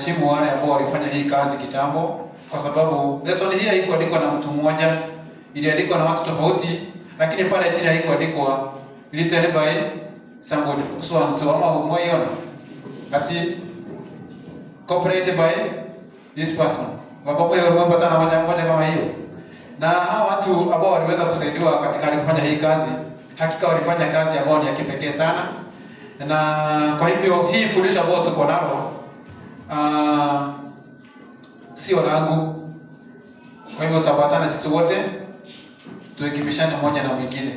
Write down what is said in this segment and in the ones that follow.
kuheshimu wale ambao walifanya hii kazi kitambo, kwa sababu lesson hii haikuandikwa na mtu mmoja, iliandikwa na watu tofauti, lakini pale chini haikuandikwa written by somebody so and so ama umoiona ati cooperated by this person. Wapo hiyo wamepata na moja kama hiyo. Na hao watu ambao waliweza kusaidiwa katika kufanya hii kazi, hakika walifanya kazi ambayo ni ya kipekee sana. Na kwa hivyo hii fundisho ambayo tuko nalo sio langu. Kwa hivyo tutapatana sisi wote tuekipishane mmoja na mwingine.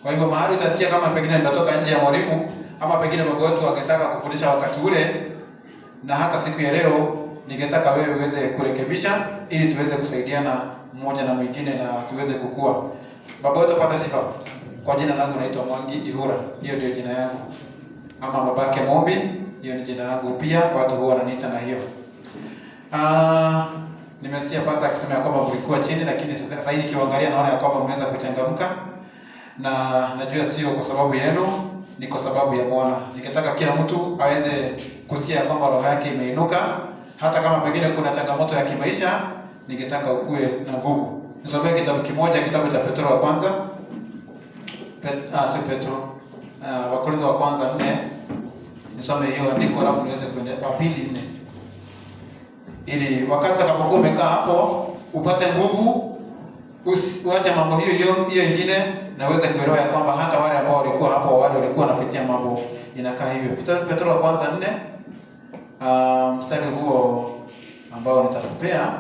Kwa hivyo mahali utasikia kama pengine nitatoka nje ya mwalimu ama pengine baba wetu angetaka kufundisha wakati ule, na hata siku ya leo ningetaka wewe uweze kurekebisha ili tuweze kusaidiana mmoja na mwingine na tuweze kukua. Baba wetu pata sifa. Kwa jina langu naitwa Mwangi Ihura. Hiyo ndio jina yangu. Ama babake Mombi, hiyo ni jina langu pia, watu huwa wananiita na hiyo. Nimesikia pastor akisema kwamba mlikuwa chini, lakini sasa hivi nikiangalia naona kwamba mmeweza kuchangamka. Na najua sio kwa sababu yenu, ni kwa sababu ya Bwana. Ningetaka kila mtu aweze kusikia kwamba roho yake imeinuka, hata kama pengine kuna changamoto ya kimaisha, ningetaka ukue na nguvu. Nisomee kitabu kimoja, kitabu cha Petro wa kwanza. Wakorintho wa kwanza 4. Nisome hiyo andiko alafu niweze kuendelea wa pili 4. Ili wakati utakapokuwa umekaa hapo upate nguvu, uache mambo hiyo ingine na uweze kuelewa ya kwamba hata wale ambao walikuwa hapo awali walikuwa wanapitia mambo inakaa hivyo. Petro wa kwanza 4, mstari huo ambao nitakupea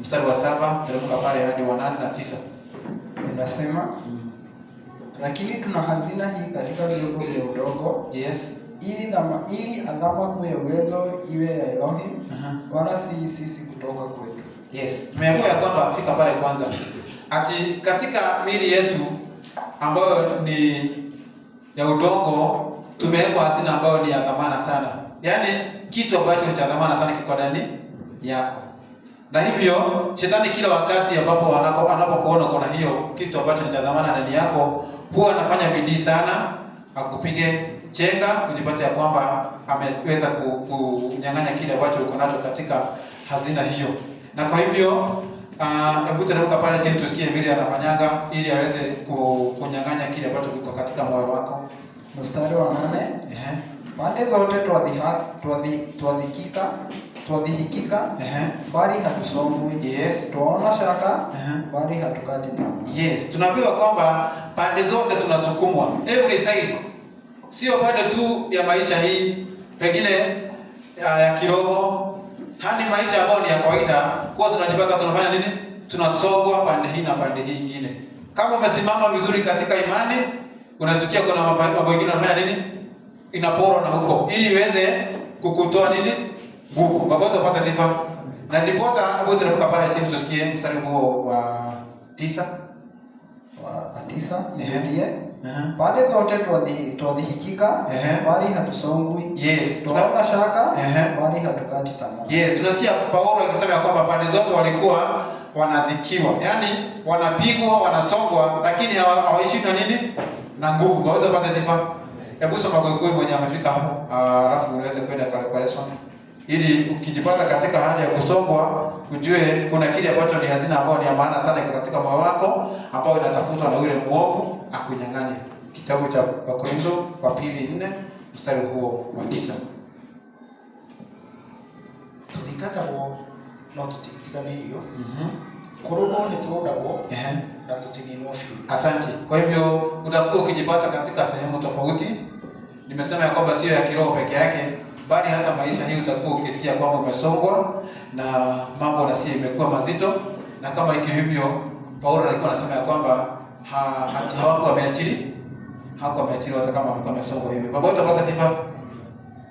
mstari wa 7 teremka pale hadi wa 8 na 9. Inasema lakini tuna hazina hii katika vyombo vya udongo. Yes. Ili adhama kuu ya uwezo iwe ya Elohim, wala si sisi kutoka kwetu. Yes. Tumeamua ya kwamba fika pale kwanza. Ati katika miili yetu ambayo ni ya udongo tumewekwa hazina ambayo ni ya dhamana sana. Yaani kitu ambacho ni cha dhamana sana kiko ndani yako. Na hivyo shetani kila wakati ambapo anapokuona kuna hiyo kitu ambacho ni cha dhamana ndani yako, huwa anafanya bidii sana akupige chenga kujipata ya kwamba ameweza kunyang'anya kile ambacho uko nacho katika hazina hiyo. Na kwa hivyo hebu teremka pale chini tusikie vile anafanyanga ili aweze kunyang'anya kile ambacho kiko katika moyo wako. Mstari wa 8. Pande zote twadhihikika, bali hatusongwi. Yes. Twaona shaka, bali hatukati tamaa. Yes, tunaambiwa kwamba pande zote tunasukumwa, every side. Sio pande tu ya maisha hii, pengine ya kiroho, hadi maisha ambayo ni ya kawaida, kwa tunajipaka tunafanya nini? Tunasogwa pande hii na pande hii nyingine. Kama umesimama vizuri katika imani, unasikia kuna mambo mengine yanafanya nini? Inaporwa na huko ili iweze kukutoa nini? Nguvu. Baba utapata sifa. Na ndiposa hapo tunapaka pale chini tusikie mstari huo wa 9. Wa 9 ndiye. Pande zote twadhihikika, bali hatusongwi. Yes. Tunaona shaka, bali hatukati tamaa. Yes, tunasikia Paulo akisema kwamba pande zote walikuwa wanadhikiwa. Yaani wanapigwa, wanasongwa, lakini hawaishi na nini? Na nguvu. Baba utapata sifa. Hebu soma kwa kweli mwenye amefika hapo, alafu unaweza kwenda kwa lesson. Ili ukijipata katika hali ya kusongwa, ujue kuna kile ambacho ni hazina ambayo ni ya maana sana katika moyo wako, ambao inatafutwa na yule muovu akunyang'anye. Kitabu cha Wakorintho wa pili 4 mstari huo wa 9. Tuzikatagwo no tutiganĩirio. Kũrũmwo nĩ tũrũndagwo na tũtininwo biũ. Asante. Kwa hivyo utakuwa ukijipata katika sehemu tofauti. Nimesema ya kwamba sio ya kiroho peke yake, bali hata maisha hii utakuwa ukisikia kwamba umesongwa na mambo na sio imekuwa mazito. Na kama iki hivyo Paulo alikuwa anasema ya kwamba hawako wameachili, hata kama walikuwa wamesongwa hivyo. Baba utapata sifa.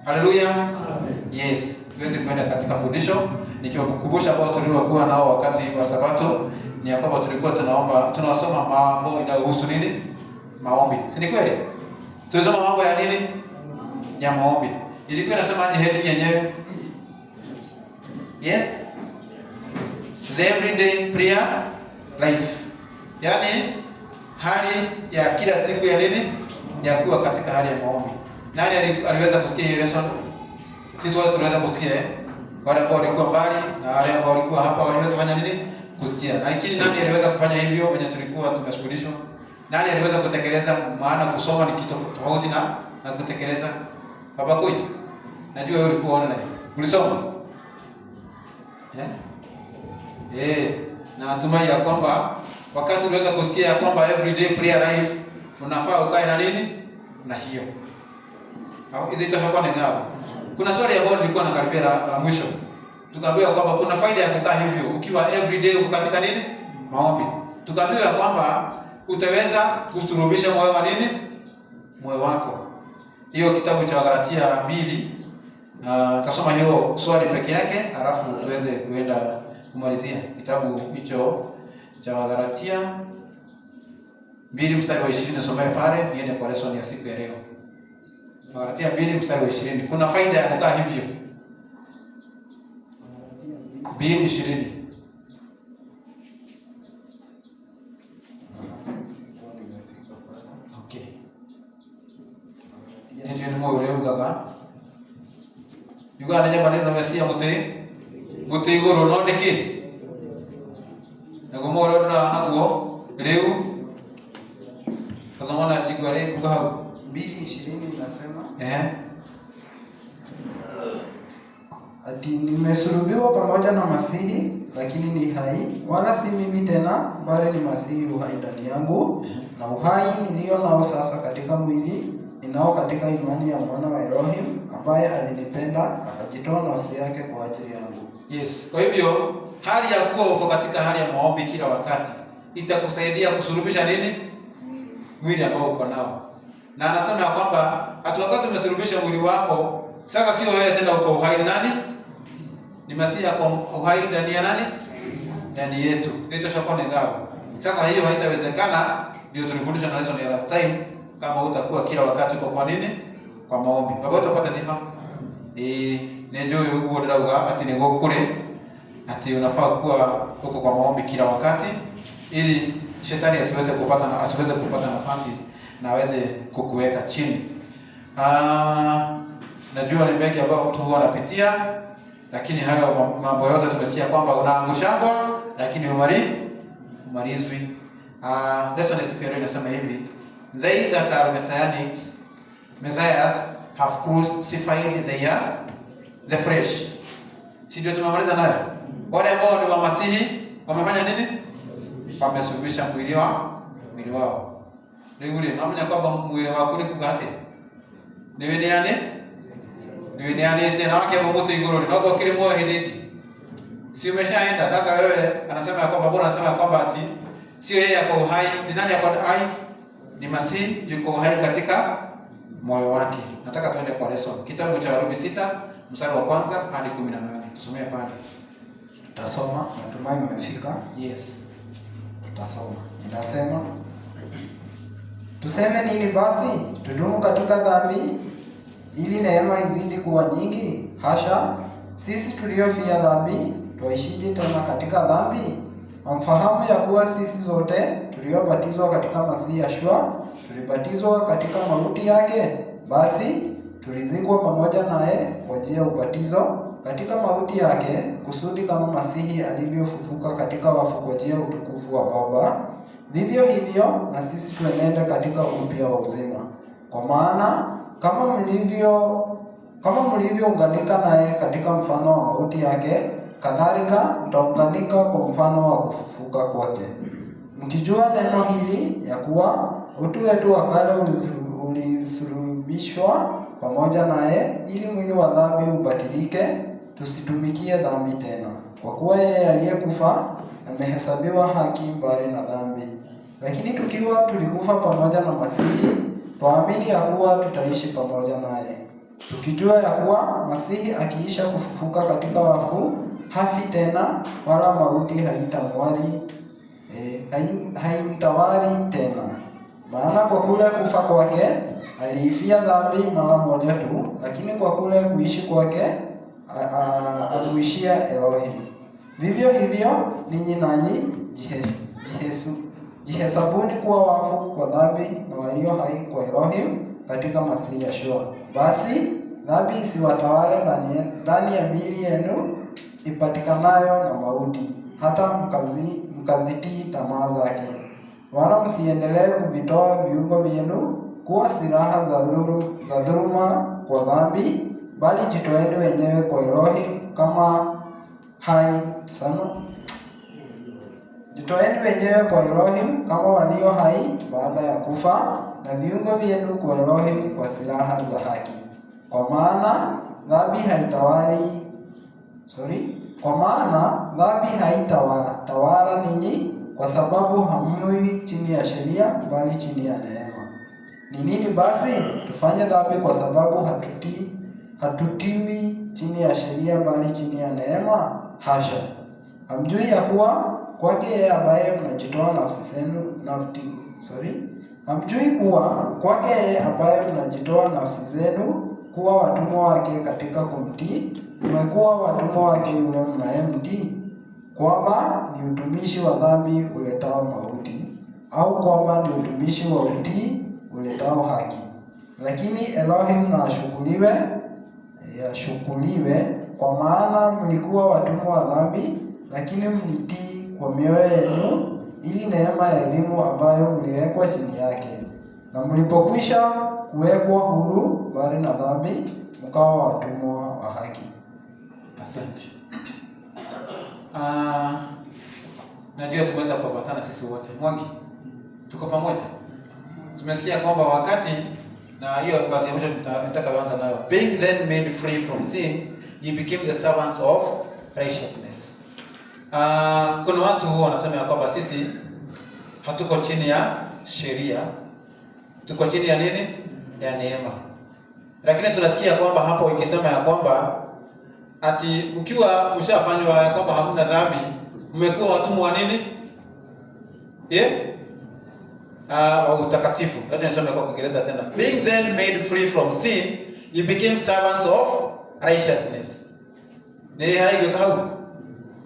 Haleluya. Yes. Tuweze kwenda katika fundisho nikiwakumbusha ambao tuliokuwa nao wakati wa Sabato ni ya kwamba tulikuwa tunasoma mambo inayohusu nini? Maombi. Si ni kweli? Tulisoma mambo ya nini? Ya maombi. Ilikuwa inasemaje heading yenyewe? Yes. The everyday prayer life. Yaani hali ya kila siku ya nini? Ya kuwa katika hali ya maombi. Nani aliweza kusikia hiyo lesson? Sisi wote tunaweza kusikia wale ambao walikuwa mbali na wale ambao walikuwa hapa waliweza kufanya nini? Kusikia. Lakini nani aliweza kufanya hivyo wenye tulikuwa tumeshuhudishwa? Nani aliweza kutekeleza? Maana kusoma ni kitu tofauti na kutekeleza. Baba Kui, najua wewe ulikuwa online. Ulisoma? Na natumai ya kwamba wakati unaweza kusikia ya kwamba everyday prayer life unafaa ukae na nini? Na hiyo. Au ile itashakuwa ngao. Kuna swali ambalo nilikuwa nakaribia la mwisho. Tukaambiwa kwamba kuna faida ya kukaa hivyo ukiwa everyday uko katika nini? Maombi. Tukaambiwa kwamba utaweza kusurubisha moyo wa nini? Moyo wako. Hiyo kitabu cha Wagalatia 2 tasoma hiyo swali peke yake alafu tuweze kuenda kumalizia kitabu hicho cha Wagalatia 2 mstari wa 20 nasomea pale niende kwa lesson ya siku ya leo. Wagalatia 2 mstari wa 20. Kuna faida ya kukaa hivyo. 2:20. Okay. Ndio ni moyo leo gaga. Yuga nanya maneno na Mesia muti iguru no ndiki. Nago moro na naguo leo. Kama na jigwale kugaha 2:20 inasema ati nimesulubiwa pamoja na Masihi, lakini ni hai, wala si mimi tena, bali ni Masihi uhai ndani yangu. Na uhai nilio nao sasa katika mwili ninao katika imani ya mwana wa Elohim ambaye alinipenda akajitoa nafsi yake kwa ajili yangu. Yes. Kwa hivyo hali ya kuwa uko katika hali ya maombi kila wakati itakusaidia kusulubisha nini? Mwili ambao uko nao. Na anasema ya kwamba hata wakati umesulubisha mwili wako, sasa sio wewe tena uko uhai nani? Ni Masihi kwa uhai ndani ya nani? Ndani yetu. Ndio shakone ngao. Sasa hiyo haitawezekana, ndio tulifundisha na lesson ya last time, kama utakuwa kila wakati uko kwa nini? Kwa maombi. Baba utapata sifa. Nejo yuko ndirauga ati ni gokure ati unafaa kuwa uko kwa maombi kila wakati ili shetani asiweze kupata nafasi na aweze kukuweka chini. Najua ni mengi ambayo mtu huwa anapitia, lakini hayo mambo yote tumesikia kwamba unaangushangwa lakini umalizwi. Lesson ya siku ya leo inasema hivi: they that are messiahs have crucified the flesh. Si ndio tumemaliza nayo? Wale ambao ni wa Masihi wamefanya nini? Wamesulubisha mwili wao. Ndio yule namanya kwamba mwili wako ni kugate. Niwe niane tena wake mmoto igoro ni ndio kile moyo hidiki. Si umeshaenda sasa wewe anasema ya kwamba bora anasema ya kwamba ati sio yeye yako uhai, ni nani yako hai? Ni Masihi yuko hai katika moyo wake. Nataka tuende kwa lesson. Kitabu cha Warumi 6 mstari wa 1 hadi 18. Tusomee pale. Tutasoma, natumai mmefika. Yes. Tutasoma. Inasema, tuseme nini basi? Tudumu katika dhambi ili neema izidi kuwa nyingi? Hasha! Sisi tuliofia dhambi tuishije tena katika dhambi? Amfahamu ya kuwa sisi zote tuliobatizwa katika Masihi Yeshua tulibatizwa katika mauti yake. Basi tulizikwa pamoja naye kwa njia ya ubatizo katika mauti yake, kusudi kama Masihi alivyofufuka katika wafu kwa njia ya utukufu wa Baba, vivyo hivyo na sisi tuenende katika upya wa uzima. Kwa maana kama mlivyounganika naye katika mfano wa mauti yake, kadhalika mtaunganika kwa mfano wa kufufuka kwake. Mkijua neno hili ya kuwa utu wetu wa kale ulisulubishwa pamoja naye, ili mwili wa dhambi ubatilike, tusitumikie dhambi tena. Kwa kuwa yeye aliyekufa amehesabiwa haki mbali na dhambi. Lakini tukiwa tulikufa pamoja na Masihi, twaamini ya kuwa tutaishi pamoja naye, tukijua ya kuwa Masihi akiisha kufufuka katika wafu hafi tena, wala mauti haimtawali tena. Maana kwa kule kufa kwake aliifia dhambi mara moja tu, lakini kwa kule kuishi kwake amuishia Elohim. Vivyo hivyo ninyi nanyi jihesabuni kuwa wafu kwa dhambi na walio hai kwa Elohim katika Masihi Yeshua. Basi dhambi isiwatawale ndani ya miili yenu ipatikanayo na mauti, hata mkazitii tamaa zake. Wala msiendelee kuvitoa viungo vyenu kuwa silaha za dhuluma kwa dhambi, bali jitoeni wenyewe kwa Elohim kama hai sana. Jitoeni wenyewe kwa Elohim kama walio hai baada ya kufa, na viungo vyenu kwa Elohim kwa silaha za haki. Kwa maana dhambi haitawala ninyi, kwa sababu hamwi chini ya sheria bali chini ya neema. Ni nini basi? Tufanye dhambi kwa sababu hatutiwi chini ya sheria bali chini ya neema? Hasha! Hamjui ya kuwa kwake yeye ambaye mnajitoa nafsi zenu kuwa watumwa wake katika kumtii, mmekuwa watumwa wake yule mnayemtii, kwamba ni utumishi wa dhambi uletao mauti, au kwamba ni utumishi wa utii uletao haki. Lakini Elohim na ashukuriwe, kwa maana mlikuwa watumwa wa dhambi, lakini mlitii kwa mioyo yenu, ili neema ya elimu ambayo mliwekwa chini yake, na mlipokwisha kuwekwa huru bali na dhambi, mkawa watumwa wa haki. Asante. Najua tumeweza kupatana sisi wote. Mwangi, tuko pamoja? Tumesikia kwamba wakati, na hiyo basi ya mwisho nataka kuanza nayo. Being then made free from sin, you became the servants of righteousness. Kuna watu huwa wanasema ya kwamba sisi hatuko chini ya sheria, tuko chini ya nini? Ya neema. Lakini tunasikia kwamba hapo ikisema ya kwamba ati ukiwa ushafanywa ya kwamba hakuna dhambi, mmekuwa watumwa wa nini? Wa utakatifu. Acha nisome kwa Kiingereza tena. Being then made free from sin, you became servants of righteousness. Ni hayo kahau.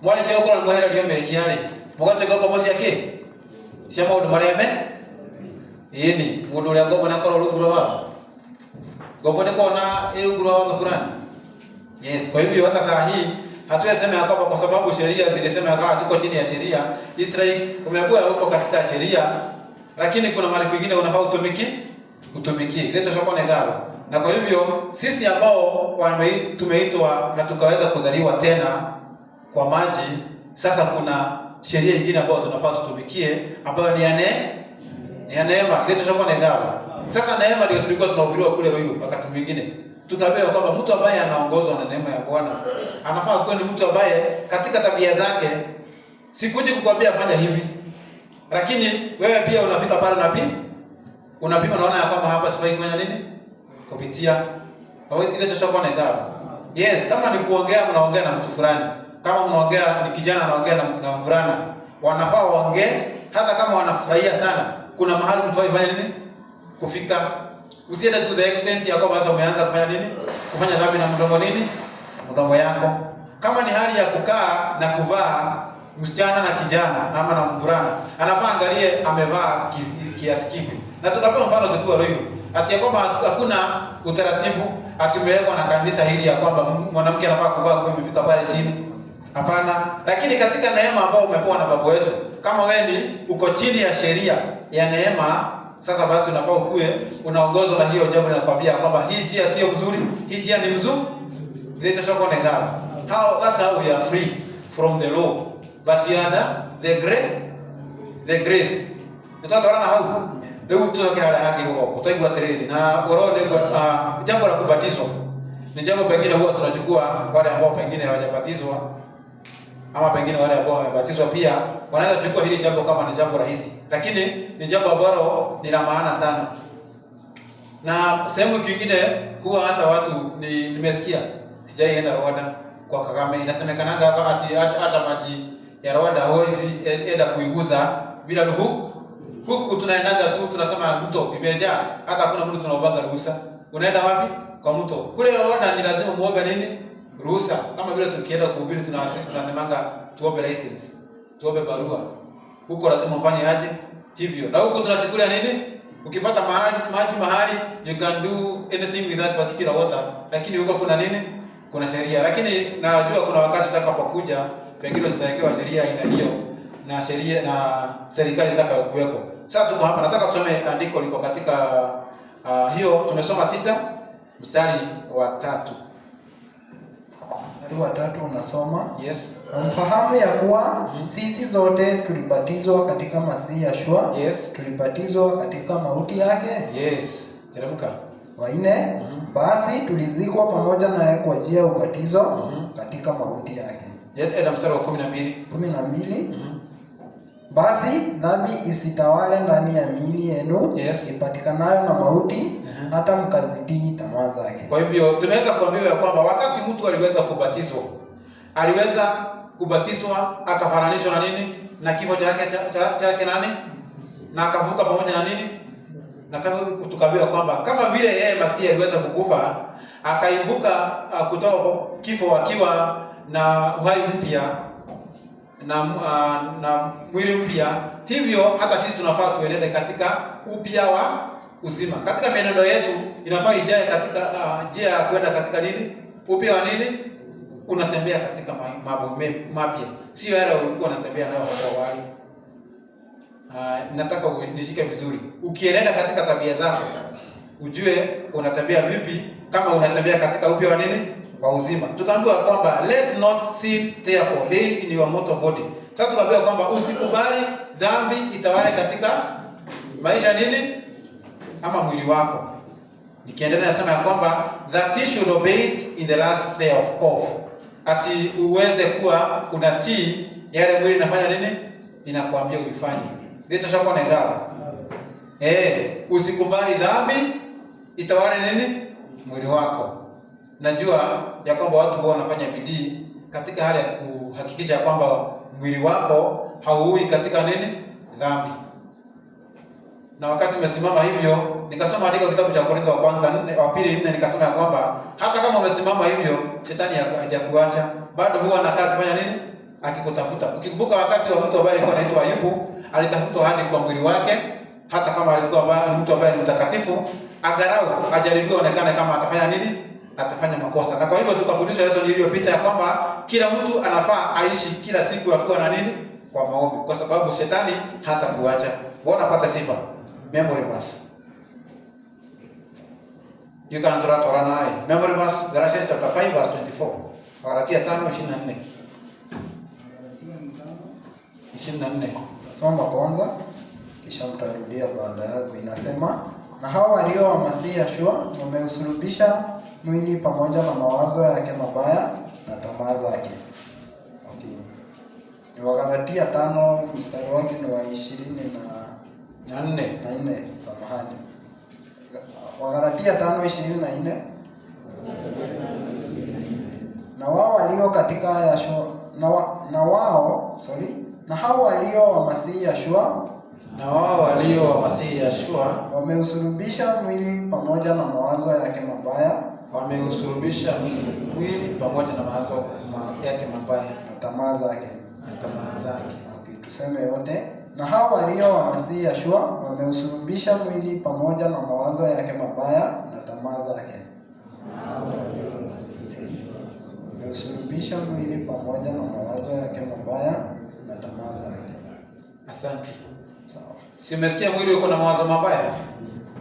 Mwale kio kwa mwehera lio mehiyale. Mugate kwa mosi yake. Siama undu mareme. Ini mundu ria ngomo na koro ruguro wa. Ngomo ne kona ruguro wa fulani. Yes, kwa hivyo hata saa hii hatuwasema ya kwamba kwa sababu sheria zilisema ya kwamba tuko chini ya sheria, it's like umeambiwa huko katika sheria, lakini kuna mahali kwingine unafaa utumikie. Leto shoko negalo. Na kwa hivyo sisi ambao tumeitwa na tukaweza kuzaliwa tena kwa maji, sasa kuna sheria nyingine ambayo tunafaa tutumikie, ambayo ni ya neema. Leto shoko negalo. Sasa neema ndio tulikuwa tunahubiriwa kule Ruiru wakati mwingine. Tukaambiwa kwamba mtu ambaye anaongozwa na neema ya Bwana anafaa kuwa ni mtu ambaye katika tabia zake, sikuji kukwambia fanya hivi, lakini wewe pia unafika pale na unapima, naona ya kwamba hapa sifai kufanya nini kupitia ile chochote negalo. Yes, kama ni kuongea, mnaongea na mtu fulani, kama mnaongea ni kijana anaongea na mvulana, wanafaa waongee hata kama wanafurahia sana. Kuna mahali mfai fanya nini kufika. Usiende to the extent ya kwamba sasa umeanza kufanya nini? Kufanya dhambi na mdomo yako. Kama ni hali ya kukaa na kuvaa, msichana na kijana ama na mvulana, anafaa angalie amevaa kiasi kipi. Na tukapewa mfano tukua Ruiru. Ati ya kwamba hakuna utaratibu atumewekwa na kanisa hili ya kwamba mwanamke anafaa kuvaa kwa imefika pale chini. Hapana. Lakini katika neema ambayo umepewa na Baba wetu, kama wewe ni uko chini ya sheria ya neema, sasa basi unafaa ukue unaongozwa na hiyo jambo, linakwambia kwamba hii njia sio mzuri, hii njia ni mzuri. Ile shoko negalo. That's how we are free from the law, but we are the grace. Nitaona hau leo tutoke hala haki huko kutaigwa tereni na urone kwa jambo la kubatizwa. Ni jambo pengine huwa tunachukua wale ambao pengine hawajabatizwa, ama pengine wale ambao wamebatizwa pia wanaweza kuchukua hili jambo kama ni jambo rahisi, lakini ni jambo ambalo ni la maana sana. Na sehemu nyingine huwa hata watu nimesikia, sijaienda Rwanda kwa Kagame, inasemekana hata maji ya Rwanda hawezi enda kuiguza bila ruhusa. Huku tunaendaga tu tunasema mto imejaa, hata hakuna mtu tunaomba ruhusa. Unaenda wapi? Kwa mto. Kule Rwanda ni lazima muombe nini? Ruhusa. Kama vile tukienda kuhubiri tunasemanga tuombe license, tuombe barua. Huko lazima ufanye aje? Hivyo. Na huko tunachukulia nini? Ukipata maji mahali, you can do anything with that particular water, lakini huko kuna nini? Kuna sheria. Lakini najua kuna wakati utakapokuja pengine zitawekewa sheria aina hiyo na sheria na serikali itakayokuweko. Sasa tuko hapa, nataka tusome andiko liko katika hiyo tumesoma 6 mstari wa 3. Mstari wa 3 unasoma, yes, mfahamu ya kuwa sisi zote tulibatizwa katika Masihi Yeshua. Yes. Tulibatizwa katika mauti yake. Yes. Teremka. Wa 4, basi tulizikwa pamoja naye kwa njia ya ubatizo katika mauti yake. Yes, mstari wa 12. 12. Basi dhambi isitawale ndani ya miili yenu, yes, ipatikanayo na mauti, hata mkazitii tamaa zake. Kwa hivyo tunaweza kuambiwa ya kwamba wakati mtu aliweza kubatizwa akafananishwa na nini? Na kifo chake nani? Na akavuka pamoja na nini? Na kama tukaambiwa kwamba kama vile yeye Masihi aliweza kukufa akaibuka kutoka kifo akiwa na uhai mpya na mwili mpya, hivyo hata sisi tunafaa tuenende katika upya wa uzima. Katika mienendo yetu inafaa ijae katika njia ya kwenda katika nini? Upya wa nini? Unatembea katika mambo mapya, sio yale ulikuwa unatembea nayo hapo awali. Nataka nishike vizuri. Ukienenda katika tabia zako, ujue unatembea vipi, kama unatembea katika upya wa nini? Wa uzima. Tukaambiwa kwamba let not sin therefore reign in your mortal body. Sasa tukaambiwa kwamba usikubali dhambi itawale katika maisha nini? Ama mwili wako. Nikiendelea nasema ya kwamba that you should obey it in the last day of ati uweze kuwa unatii yale mwili inafanya nini? Inakuambia uifanye. Ndio shaka negala. Usikubali dhambi itawale nini? Mwili wako. Najua ya kwamba watu huwa wanafanya bidii katika hali ya kuhakikisha kwamba mwili wako hauui katika nini? Dhambi. Na wakati umesimama hivyo, nikasoma andiko kitabu cha Korintho wa 2:4 nikasema ya kwamba hata kama umesimama hivyo, shetani hajakuacha. Bado huwa anakaa akifanya nini? Akikutafuta. Ukikumbuka wakati wa mtu ambaye alikuwa anaitwa Ayubu, alitafutwa hadi kwa mwili wake, hata kama alikuwa mtu ambaye ni mtakatifu, agarau ajaribiwa onekane kama atafanya nini? Atafanya makosa. Na kwa hivyo tukafundisha lesson iliyopita ya kwamba kila mtu anafaa aishi kila siku akiwa na nini? Kwa maombi, kwa sababu shetani hata kuacha. Bwana pata sifa. Memory verse. You can throw Torah naye. Memory verse, Galatians chapter 5 verse 24. Galatia 5:24. 24. Soma kwanza kisha mtarudia baada yako. Inasema, na hao walio wa Masihi Yeshua wameusulubisha mwili pamoja na mawazo yake mabaya na tamaa zake. Ni Wagalatia 5 mstari wake ni wa 24. Samahani. Wagalatia 5:24. Na wao walio katika Yeshua na hao walio wa Masihi Yeshua wameusulubisha mwili pamoja na mawazo yake mabaya. Wameusulubisha mwili pamoja na mawazo yake mabaya na tamaa zake. Okay, tuseme yote. Na hao walio wa Masihi Yeshua wameusulubisha mwili pamoja na mawazo yake mabaya na tamaa zake. Wameusulubisha mwili pamoja na mawazo yake mabaya na tamaa zake. Asante. Sawa. Si umesikia mwili uko na mawazo mabaya?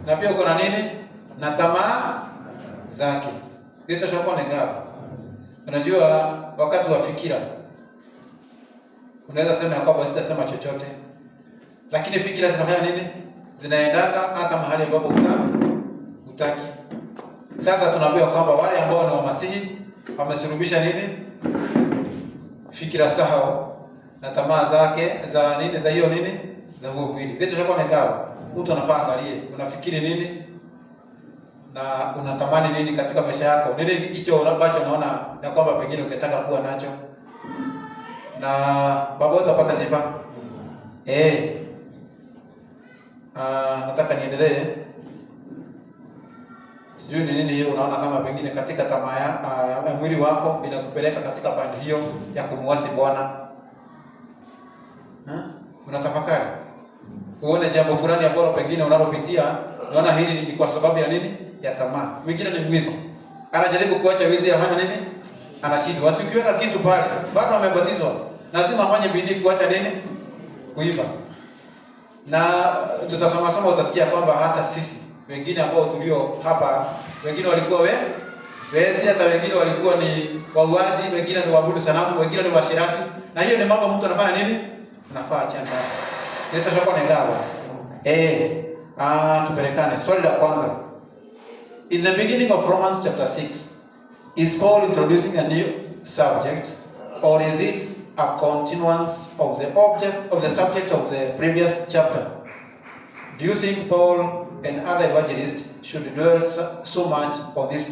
Na pia uko na nini? Na tamaa zake. Ndio shaka negawa. Unajua wakati wa fikira unaweza sema kwamba sitasema chochote. Lakini fikira zinafanya nini? Zinaendaka hata mahali ambapo hutaki. Sasa tunaambiwa kwamba wale ambao ni wa Masihi wamesulubisha nini? Fikira zao na tamaa zake za nini? Za hiyo nini? Za huo mwili. Ndio shaka negawa. Mtu anafaa angalie unafikiri nini? Na unatamani nini katika maisha yako? Nini hicho ambacho unaona ya kwamba pengine ungetaka kuwa nacho? Na baba wote wapata sifa. Nataka niendelee. Sijui ni nini hiyo unaona kama pengine katika tamaa ya mwili wako inakupeleka katika pande hiyo ya kumwasi Bwana. Unatafakari? uone jambo fulani ambalo pengine unalopitia, unaona hili ni kwa sababu ya nini? Ya tamaa. Mwingine ni mwizi, anajaribu kuacha wizi, afanya nini? Anashindwa. Watu ukiweka kitu pale, bado wamebatizwa, lazima afanye bidii kuacha nini? Kuiba. Na tutasoma utasikia kwamba hata sisi wengine ambao tulio hapa, wengine walikuwa wezi, hata wengine walikuwa ni wauaji, wengine ni waabudu sanamu, wengine ni washirati. Na hiyo ni mambo mtu anafanya nini? Anafaa achana. Nitashoka negawa. Tupelekane. Swali la kwanza. In the beginning of Romans chapter 6, is Paul introducing a new subject, or is it a continuance of the subject of the previous chapter? Do you think Paul and other evangelists should dwell so much on this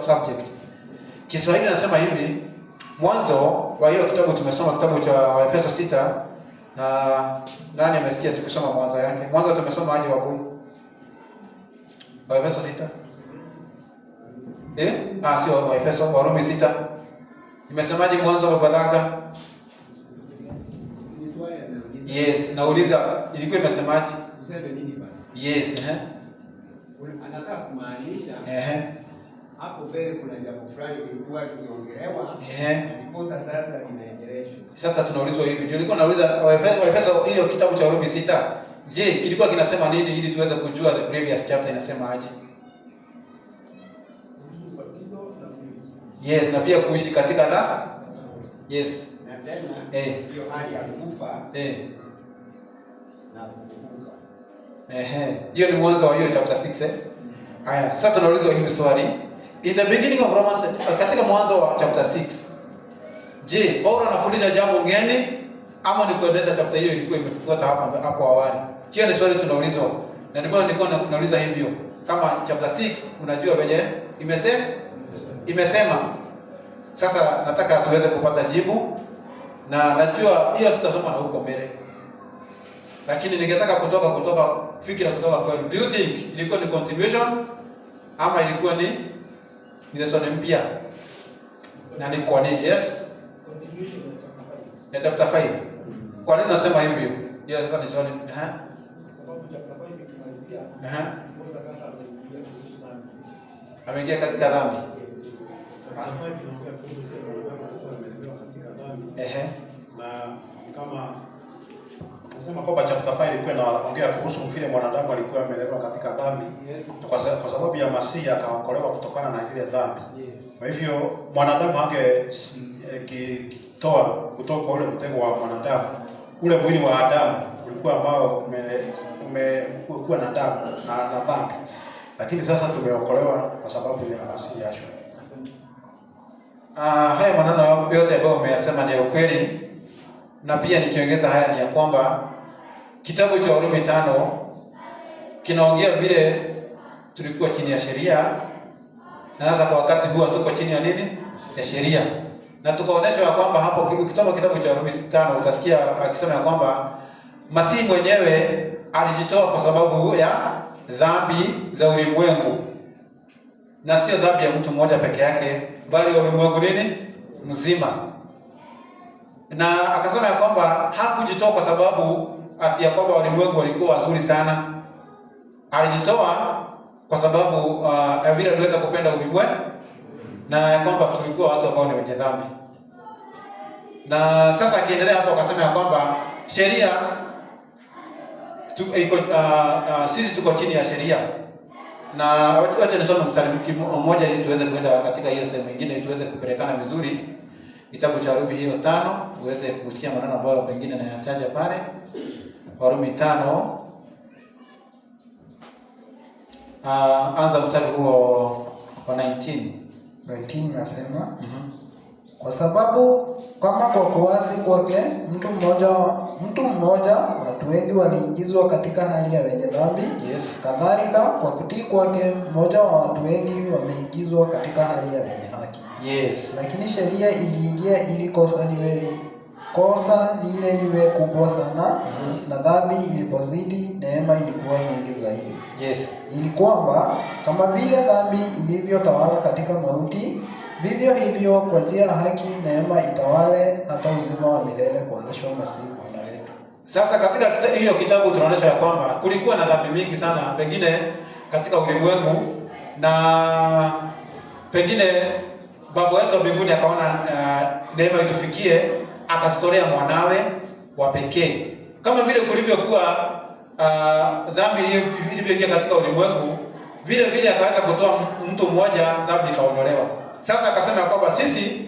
subject? Kiswahili nasema hivi, mwanzo wa hiyo kitabu tumesoma kitabu cha Waefeso 6, na nani amesikia tukisoma mwanzo yake? Mwanzo tumesoma aje wabu? Waefeso 6. Sio Waefeso, Warumi 6. Nimesemaje mwanzo wa badaka? Yes, nauliza ilikuwa imesemaje? Useme nini basi? Yes, Anataka kumaanisha hapo mbele kuna jambo fulani lilikuwa likiongelewa, ndipo sasa linaendeleshwa. Sasa tunaulizwa hivi, ndio nilikuwa nauliza Waefeso hiyo kitabu cha Warumi 6. Je, kilikuwa kinasema nini ili tuweze kujua the previous chapter inasema aje? Yes, na pia kuishi katika yes. Na tena hiyo hali ya kufa na kufufuka. Hiyo ni mwanzo wa hiyo chapter 6 Haya, sasa tunaulizwa hili swali. In the beginning of Romans, katika mwanzo wa chapter 6. Je, Paulo anafundisha jambo gani ama ni kuendeleza chapter hiyo ilikuwa imefuata hapo awali? Hiyo ni swali tunaulizwa. Na nilikuwa nauliza hivyo. Kama chapter 6 unajua venye imesema. Sasa nataka tuweze kupata jibu, na najua hiyo tutasoma na huko mbele. Lakini ningetaka kutoka fikira kutoka kwenu. Do you think ilikuwa ni continuation ama ilikuwa ni lesson mpya? Na ni kwa nini? Yes? Continuation ya chapter 5. Kwa nini nasema hivyo? Hiyo sasa ni swali. Sababu chapter 5 ikimalizia, sasa ameingia katika dhambi. Na kama nasema kwamba chapter 5 ilikuwa inaongea kuhusu vile mwanadamu alikuwa amelewa katika dhambi, kwa sababu ya Masihi akaokolewa kutokana na ile dhambi. Kwa hivyo mwanadamu angekitoa kutoka ule mtego wa mwanadamu, ule mwili wa Adamu ulikuwa ambao umekuwa na damu na dhambi. Lakini sasa tumeokolewa kwa sababu ya Masihi Yeshua. Haya maneno yote ambayo umeyasema ni ukweli, na pia nikiongeza haya ni ya kwamba kitabu cha Warumi 5 kinaongea vile tulikuwa chini ya sheria, na sasa kwa wakati huu tuko chini ya nini? Ya sheria. Na tukaonyesha ya kwamba hapo ukisoma kitabu cha Warumi 5 utasikia akisema ya kwamba Masihi mwenyewe alijitoa kwa sababu ya dhambi za ulimwengu, na sio dhambi ya mtu mmoja peke yake, bali ya ulimwengu nini? Mzima. Na akasema ya kwamba hakujitoa kwa sababu ati ya kwamba ulimwengu walikuwa wazuri sana. Alijitoa kwa sababu ya vile aliweza kupenda ulimwengu, na ya kwamba tulikuwa watu ambao ni wenye dhambi. Na sasa akiendelea hapo akasema ya kwamba sheria sisi tuko chini ya sheria. Na wacha nisome mstari mmoja ili tuweze kwenda katika hiyo sehemu nyingine ili tuweze kupelekana vizuri. Kitabu cha Warumi hiyo 5 uweze kusikia maneno ambayo pengine nayataja pale. Warumi 5 anza mstari huo wa 19 nasema kwa sababu kama kwa kuasi kwake mtu mmoja watu wengi waliingizwa katika hali ya wenye dhambi, kadhalika kwa kutii kwake mmoja wa watu wengi wameingizwa katika hali ya wenye haki. Lakini sheria iliingia ili kosa lile liwe kubwa sana, na dhambi ilipozidi neema ilikuwa nyingi zaidi. Ili kwamba kama vile dhambi ilivyotawala katika mauti, vivyo hivyo kwa njia ya haki neema itawale hata uzima wa milele kwa Yesu Masihi Bwana wetu. Sasa katika hiyo kitabu tunaonyesha ya kwamba kulikuwa na dhambi mingi sana pengine katika ulimwengu, na pengine Baba wetu wa mbinguni akaona neema itufikie, akatutolea mwanawe wa pekee. Kama vile kulivyokuwa dhambi ilivyoingia katika ulimwengu, vile vile akaweza kutoa mtu mmoja, dhambi ikaondolewa. Sasa akasema kwamba sisi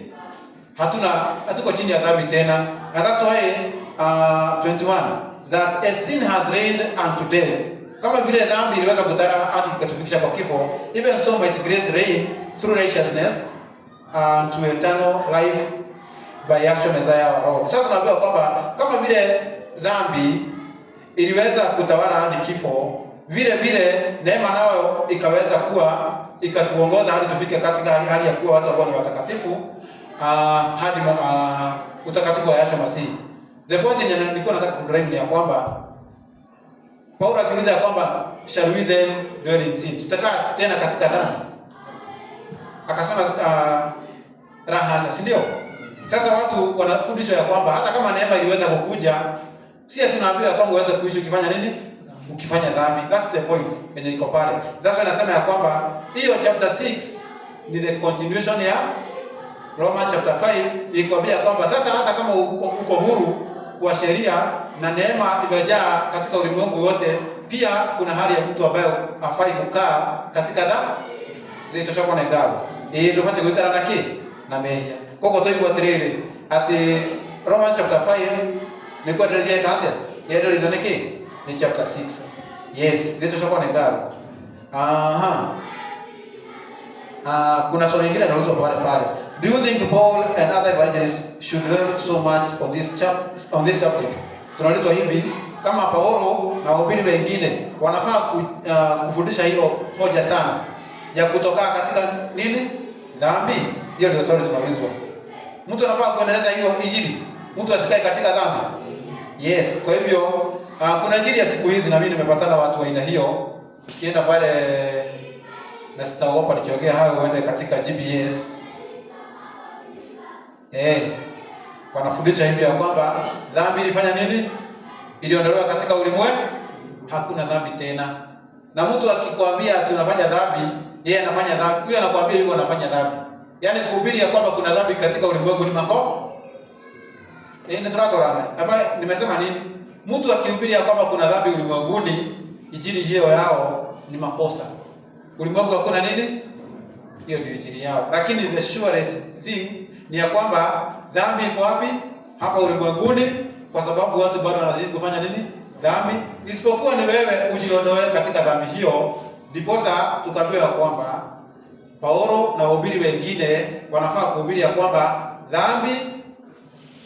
hatuko chini ya dhambi tena, and that's why 21 that a sin has reigned unto death. Kama vile dhambi iliweza kutara hadi ikatufikisha kwa kifo, even so might grace reign through righteousness to eternal life by Yahshua Messiah our Lord. Sasa tunaambiwa kwamba kama vile dhambi iliweza kutawala hadi kifo, vile vile neema nayo ikaweza kuwa ikatuongoza hadi tufike katika hali ya kuwa watu ambao ni watakatifu, hadi utakatifu wa Yahshua Masihi. The point yenye nilikuwa nataka kudrive ni ya kwamba Paulo akiuliza ya kwamba shall we then dwell in sin, tutakaa tena katika dhambi? Akasema raha hasa, si ndio? Sasa watu wanafundishwa ya kwamba hata kama neema iliweza kukuja, si tunaambiwa kwamba uweze kuishi ukifanya nini? Ukifanya dhambi. That's the point yenye iko pale. That's why nasema ya kwamba hiyo chapter 6 ni the continuation ya Romans chapter 5, ikwambia kwamba sasa hata kama uko huru kwa sheria na neema imejaa katika ulimwengu wote, pia kuna hali ya mtu ambaye afai kukaa katika dhambi. Zitoshoka na galo. Ndio hata kuikara nake na meja. Koko toi kwa trele. Ati Romans chapter 5 ni kwa trele yake hata. Yeye ndio nake ni chapter 6. Yes, zitoshoka na galo. Kuna swali lingine linaloulizwa pale. Do you think Paul and other evangelists should learn so much on this subject? Tunaulizwa hivi, kama Paulo na wahubiri wengine wanafaa kufundisha hilo hoja sana ya kutoka katika nini? Dhambi. Hiyo ndio swali tunaulizwa. Mtu anafaa kuendeleza hiyo injili, mtu asikae katika dhambi. Yes, kwa hivyo kuna injili ya siku hizi, na mimi nimepatana watu wa aina hiyo. Ukienda pale, na sitaogopa nikiongea hayo, uende katika GBS. Wanafundisha hivi ya kwamba dhambi ilifanya nini? Iliondolewa katika ulimwengu, hakuna dhambi tena. Na mtu akikwambia tunafanya dhambi, yeye anafanya dhambi, huyo anakuambia hivyo anafanya dhambi. Yaani kuhubiri ya kwamba kuna dhambi katika ulimwengu ni makosa. Ni tunatorana. Hapa nimesema nini? Mtu akihubiri ya kwamba kuna dhambi ulimwenguni, injili hiyo yao ni makosa. Ulimwengu hakuna nini? Hiyo ndio injili yao. Lakini the surest thing ni ya kwamba dhambi iko wapi? Hapa ulimwenguni, kwa sababu watu bado wanazidi kufanya nini? Dhambi. Isipokuwa ni wewe ujiondoe katika dhambi hiyo. Ndiposa tukaambiwa kwamba Paulo na wahubiri wengine wanafaa kuhubiri ya kwamba dhambi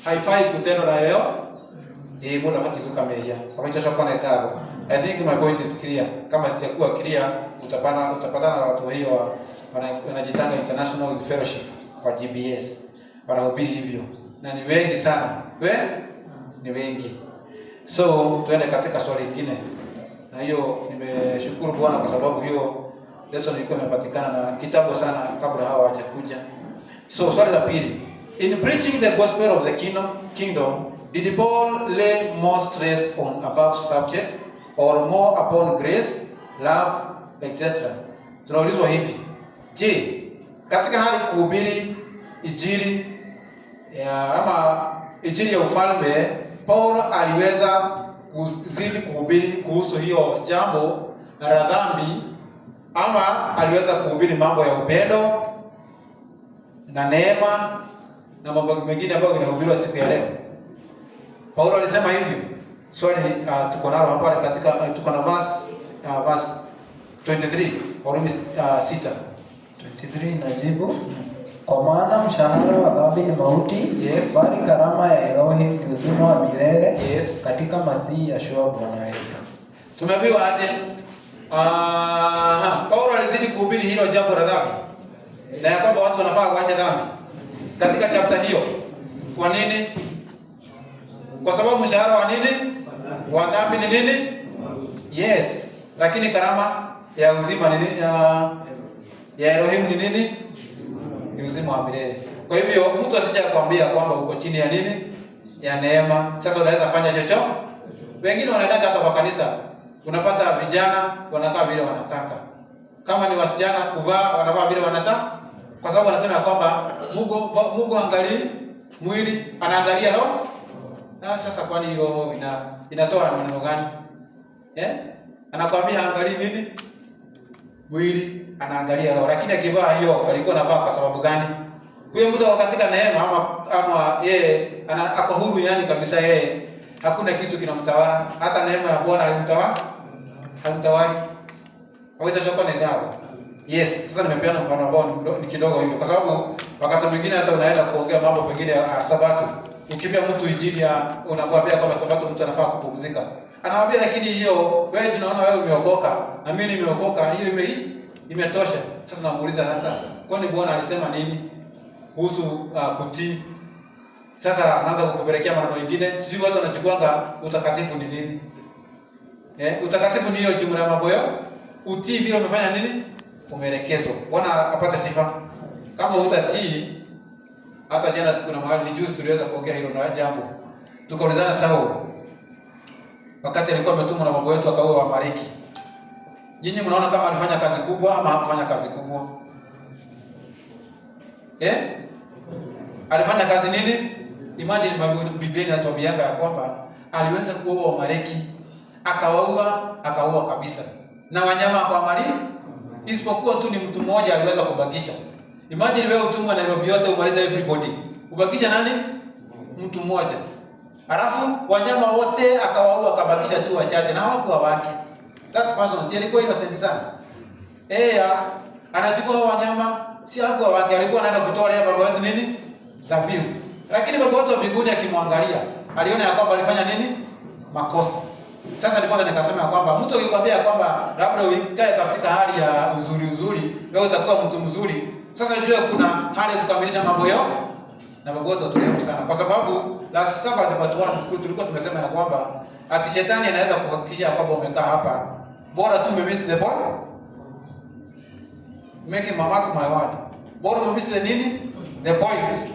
haifai kutendwa na yoyote. Mbona wakati kukameja. Kama hicho shaka na kazo. I think my point is clear. Kama sitakuwa clear, utapatana na watu hiyo wanajitanga International Fellowship wa GBS. Wanahubiri hivyo. Na ni wengi sana. Ni wengi. So, tuende katika swali lingine. Na hiyo nimeshukuru Bwana kwa sababu hiyo lesson ilikuwa imepatikana na kitabu sana kabla hawa hawajakuja. So, swali la pili. In preaching the gospel of the kingdom, did Paul lay more stress on above subject or more upon grace, love, etc.? Tunaulizwa hivi. Je, katika hali kuhubiri injili ama injili ya ufalme, Paul aliweza kuzidi kuhubiri kuhusu hiyo jambo la dhambi, ama aliweza kuhubiri mambo ya upendo na neema na mambo mengine ambayo yanahubiriwa siku ya leo? Paulo alisema hivyo. Swali tuko nalo hapa katika tuko na verse 23 Warumi 6. 23 inajibu, kwa maana mshahara wa dhambi ni mauti, yes, bali karama ya Elohim ni uzima wa milele, yes, katika Masihi Yahshua Bwana wetu. Tumeambiwa aje? Paulo alizidi kuhubiri hilo jambo la dhambi, na ya kwamba watu wanafaa waache dhambi katika chapter hiyo. Kwa nini? Kwa sababu mshahara wa nini? Wa dhambi ni nini? Yes. Lakini karama ya uzima ni nini? Ya Elohim ni nini? Ni uzima wa milele. Kwa hivyo mtu asije akwambia kwamba uko chini ya nini? Ya neema. Sasa unaweza fanya chochote? Wengine wanaenda hata kwa kanisa. Unapata vijana wanakaa vile wanataka. Kama ni wasichana kuvaa wanavaa vile wanataka. Kwa sababu anasema kwamba Mungu angalii mwili, anaangalia roho. Na sasa kwani roho inatoa maneno gani? Anakuambia angalia nini? Mwili, anaangalia roho. Lakini akivaa hiyo alikuwa anavaa kwa sababu gani? Huyo mtu katika neema ama yeye ako huru, yani kabisa yeye hakuna kitu kinamtawala. Hata neema ya Bwana haimtawali. Hautashoka negawa. Yes, sasa nimepeana mfano ambao ni kidogo hivyo kwa sababu wakati mwingine hata unaenda kuongea mambo mengine ya Sabato. Ukipia mtu injili ya unamwambia kwamba Sabato mtu anafaa kupumzika. Anamwambia lakini hiyo wewe tunaona wewe umeokoka na mimi nimeokoka, hiyo imetosha. Sasa namuuliza sasa, kwani Bwana alisema nini kuhusu kutii? Sasa anaanza kutupelekea maneno mengine. Sisi watu wanachukuanga utakatifu ni nini? Utakatifu ni hiyo jumla ya mambo yao. Utii bila umefanya nini? Umeelekezwa. Bwana apate sifa. Kama utatii, hata jana kuna mahali ni juzi tuliweza kuongea hilo na jambo. Tukaulizana Sauli wakati alikuwa ametumwa na baba yetu akaua Wamaleki. Nyinyi mnaona kama alifanya kazi kubwa ama hakufanya kazi kubwa? Alifanya kazi nini? Imagine Biblia inatuambianga ya kwamba aliweza kuua Wamaleki, akaua kabisa. Na wanyama akamali, isipokuwa tu ni mtu mmoja aliweza kubakisha. Imagine wewe utumwa Nairobi yote umaliza everybody. Ubakisha nani? Mtu mmoja. Alafu wanyama wote akawaua, akabakisha tu wachache na hawakuwa wake. That person si alikuwa innocent sana. Anachukua wanyama si hakuwa wake, alikuwa anaenda kutoa leo baba wetu nini? Dhabihu. Lakini baba wetu wa mbinguni akimwangalia, aliona ya kwamba alifanya nini? Makosa. Sasa nilikuwa nikasema ya kwamba mtu akikwambia kwamba labda uikae katika hali ya uzuri, wewe utakuwa mtu mzuri. Sasa unajua kuna hali ya kukamilisha mambo yao na baba wetu atuliemu sana. Kwa sababu last Sabbath part 1 tulikuwa tumesema ya kwamba ati shetani anaweza kuhakikisha kwamba umekaa hapa bora tu umemiss the point. Make my mark my word. Bora umemiss the nini? The point.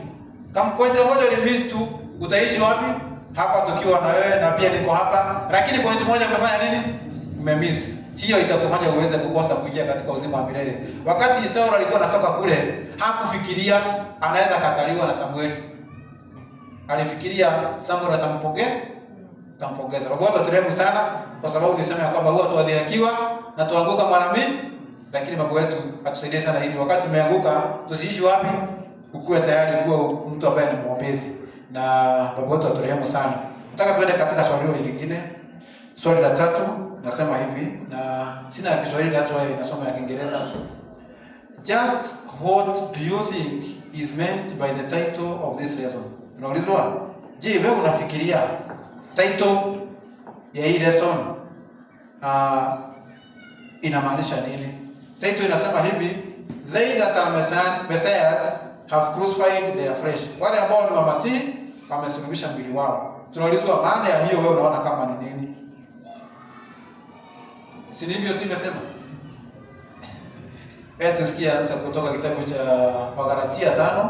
Kama point moja ulimiss tu, utaishi wapi? Hapa tukiwa na wewe na pia niko hapa. Lakini point moja umefanya nini? Umemiss. Hiyo itakufanya uweze kukosa kuingia katika uzima wa milele. Wakati Sauli alikuwa anatoka kule, hakufikiria anaweza kataliwa na Samueli. Alifikiria Samuel atampongeza. Baba wetu aturehemu sana kwa sababu nisema ya kwamba huwa tuadhihakiwa na tuanguka mara mingi, lakini baba wetu atusaidie sana ili wakati tumeanguka tusiishi wapi? Ukue tayari kuwa mtu ambaye ni mwombezi. Na baba wetu aturehemu sana. Nataka tuende katika swali lingine. Swali la 3 nasema hivi na sina ya Kiswahili, that's why nasoma ya Kiingereza. Just what do you think is meant by the title of this lesson? Unaulizwa, je, wewe unafikiria title ya hii lesson inamaanisha nini? Title inasema hivi, they that are messiahs have crucified their flesh. Wale ambao ni wamasihi wamesulubisha mwili wao. Tunaulizwa maana ya hiyo, wewe unaona kama ni nini? Si ndivyo tu imesema? Tusikie ansa kutoka kitabu cha Wagalatia 5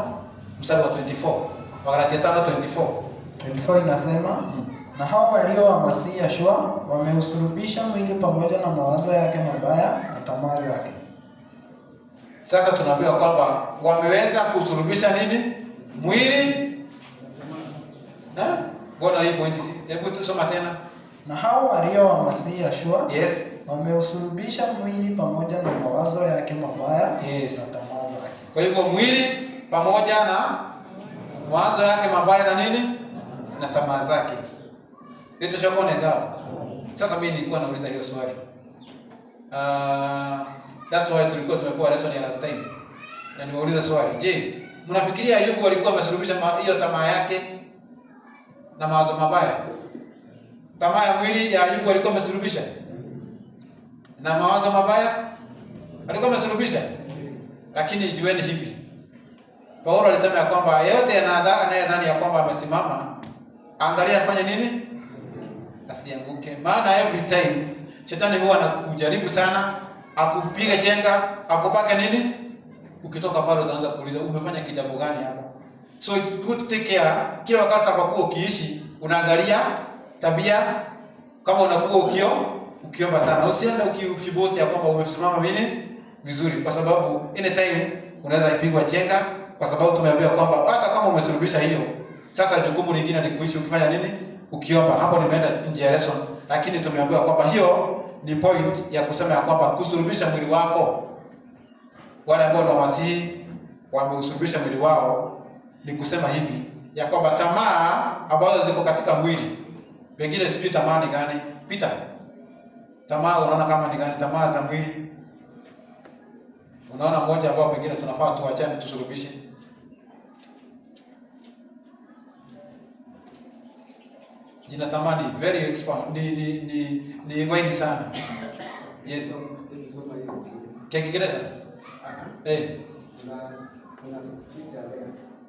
mstari wa 24. Wagalatia 5:24 inasema, na hao walio wa Masihi Yeshua wameusulubisha mwili pamoja na mawazo yake mabaya na tamaa zake. Sasa tunaambiwa kwamba wameweza kusulubisha nini? Mwili. Mbona hii point? Hebu tusome tena. Na hao walio wa Masihi Yeshua, yes, wameusulubisha mwili pamoja na mawazo yake mabaya, yes, na tamaa zake. Kwa hivyo mwili pamoja na mawazo yake mabaya na nini? Na tamaa zake. Ndio tushakone gawa. Sasa mimi nilikuwa nauliza hiyo swali. That's why tulikuwa tumepewa lesson ya last time. Na nimeuliza swali, je, mnafikiria Ayubu alikuwa amesulubisha hiyo tamaa yake na mawazo mabaya? Tamaa ya mwili ya Ayubu alikuwa amesulubisha na mawazo mabaya alikuwa amesulubisha. Lakini jueni hivi, Paulo alisema ya kwamba yeyote anayedhani ya kwamba amesimama, angalia afanye nini? Asianguke. Maana every time shetani huwa anakujaribu sana, akupiga chenga, akupake nini? Ukitoka pale utaanza kuuliza umefanya kijambo gani hapo? So it's good to take care. Kila wakati hapakuwa ukiishi, unaangalia tabia Kama unakuwa ukiomba sana, usiende ukiboast ya kwamba umesimama vizuri, kwa sababu anytime unaweza ipigwa chenga, kwa sababu tumeambiwa kwamba hata kama umesulubisha hiyo, sasa jukumu lingine ni kuishi ukifanya nini? Ukiomba. Hapo nimeenda nje ya lesson, lakini tumeambiwa kwamba hiyo ni point ya kusema ya kwamba kusulubisha mwili wako. Wale ambao ni Wamasihi wameusulubisha mwili wao, ni kusema hivi ya kwamba tamaa ambazo ziko katika mwili, pengine sijui tamaa ni gani. Peter, tamaa unaona kama ni gani? Tamaa za mwili unaona mmoja ambao pengine tunafaa tuachane tusulubishe? Jina tamaa ni very expand, ni wengi sana. Yes. Kwa Kiingereza?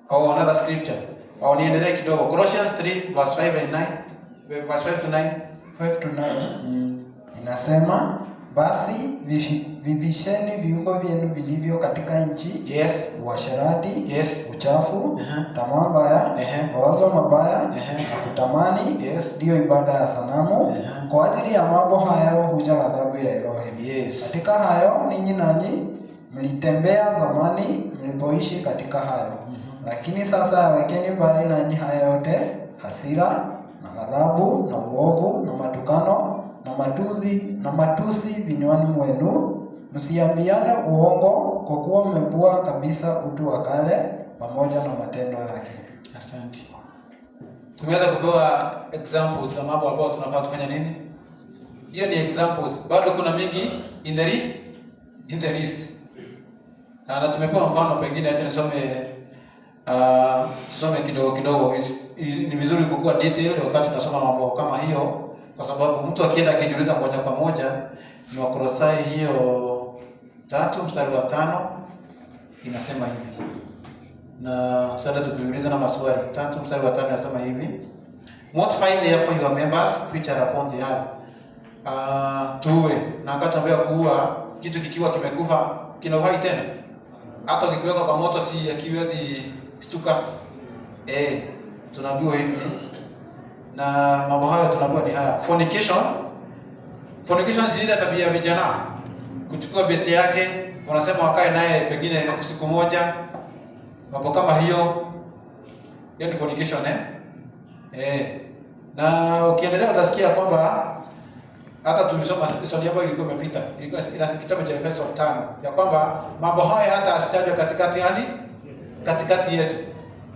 Oh, another scripture. Oh, niendelee kidogo. Colossians 3 verse 5 and 9. Verse 5 to 9. 5 to 9. Inasema, basi vivisheni viungo vyenu vilivyo katika nchi. Yes. Uasherati, yes. Uchafu, tamaa mbaya, mawazo mabaya, na kutamani, yes. Ndiyo ibada ya sanamu. Kwa ajili ya mambo hayo huja ghadhabu ya Elohim. Yes. Katika hayo ninyi nanyi mlitembea zamani mlipoishi katika hayo. Lakini sasa yawekeni mbali nanyi haya yote: hasira na ghadhabu na uovu na matukano na matusi vinywani mwenu. Msiambiane uongo, kwa kuwa mmevua kabisa utu wa kale pamoja na matendo yake. Asante. Tumeweza kupewa examples za mambo ambayo tunafaa tufanya nini. Hiyo ni examples. Bado kuna mingi in the list. Na tumepewa mfano, pengine acha tusome kidogo. Ni vizuri kukua detail wakati tunasoma mambo kama hiyo, kwa sababu mtu akienda akijiuliza moja kwa moja. Ni Wakolosai hiyo 3 mstari wa 5 inasema hivi. Na sasa tukiuliza na maswali. 3 mstari wa 5 inasema hivi: Mortify therefore your members which are upon the earth. Tuwe na wakati ambao kuua kitu kikiwa kimekufa kina uhai tena. Hata ukiweka kwa moto si akiwezi stuka. Tunaambiwa hivi. Na mambo hayo tunaambiwa ni haya. Fornication si ile tabia ya vijana kuchukua besti yake, wanasema wakae naye pengine usiku moja. Mambo kama hiyo ni fornication na ukiendelea utasikia kwamba hata tulisoma somo ambayo ilikuwa imepita, ilikuwa ina kitabu cha Efeso 5 ya kwamba mambo haya hata asitajwe katikati yetu.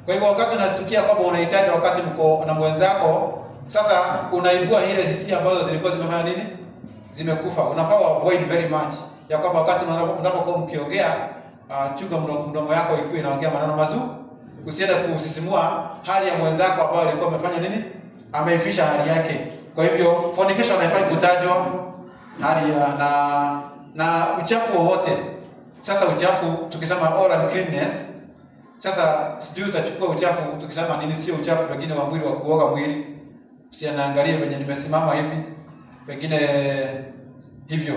Kwa hivyo wakati unasikia kwamba unahitaji wakati mko na mwenzako, sasa unaibua ile hisia ambazo zilikuwa zimefanya nini? Zimekufa. Unafaa avoid very much ya kwamba wakati unapokuwa mkiongea, chunga mdomo yako ikiwa inaongea maneno mazuri. Usiende kusisimua hali ya mwenzako ambao alikuwa amefanya nini? Ameifisha hali yake. Kwa hivyo fornication haifai kutajwa, hali na uchafu wowote. Sasa uchafu tukisema oral cleanness, sasa sijui utachukua uchafu tukisema nini? Sio uchafu pengine wa mwili wa kuoga mwili. Usiangalie venye nimesimama hivi, pengine hivyo.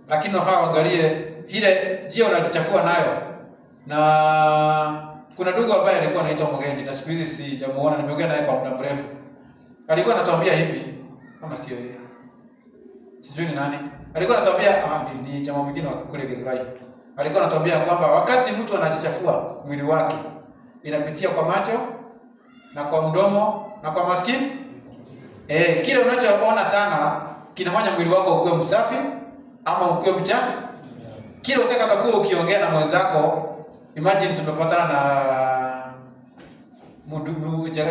Lakini unafaa uangalie ile njia unajichafua nayo. Na kuna ndugu ambaye alikuwa anaitwa Mgeni, na siku hizi sijamuona, nimeongea naye kwa muda mrefu. Alikuwa anatuambia hivi, kama sio yeye, sijui ni nani. Alikuwa anatuambia ni jamaa mwingine wa kule Githurai. Alikuwa anatuambia kwamba wakati mtu anajichafua mwili wake, inapitia kwa macho na kwa mdomo na kwa masikio. Kile unachoona sana kinafanya mwili wako ukuwe msafi ama ukuwe mchafu. Kile utakapokuwa ukiongea na mwenzako, imagine tumepatana na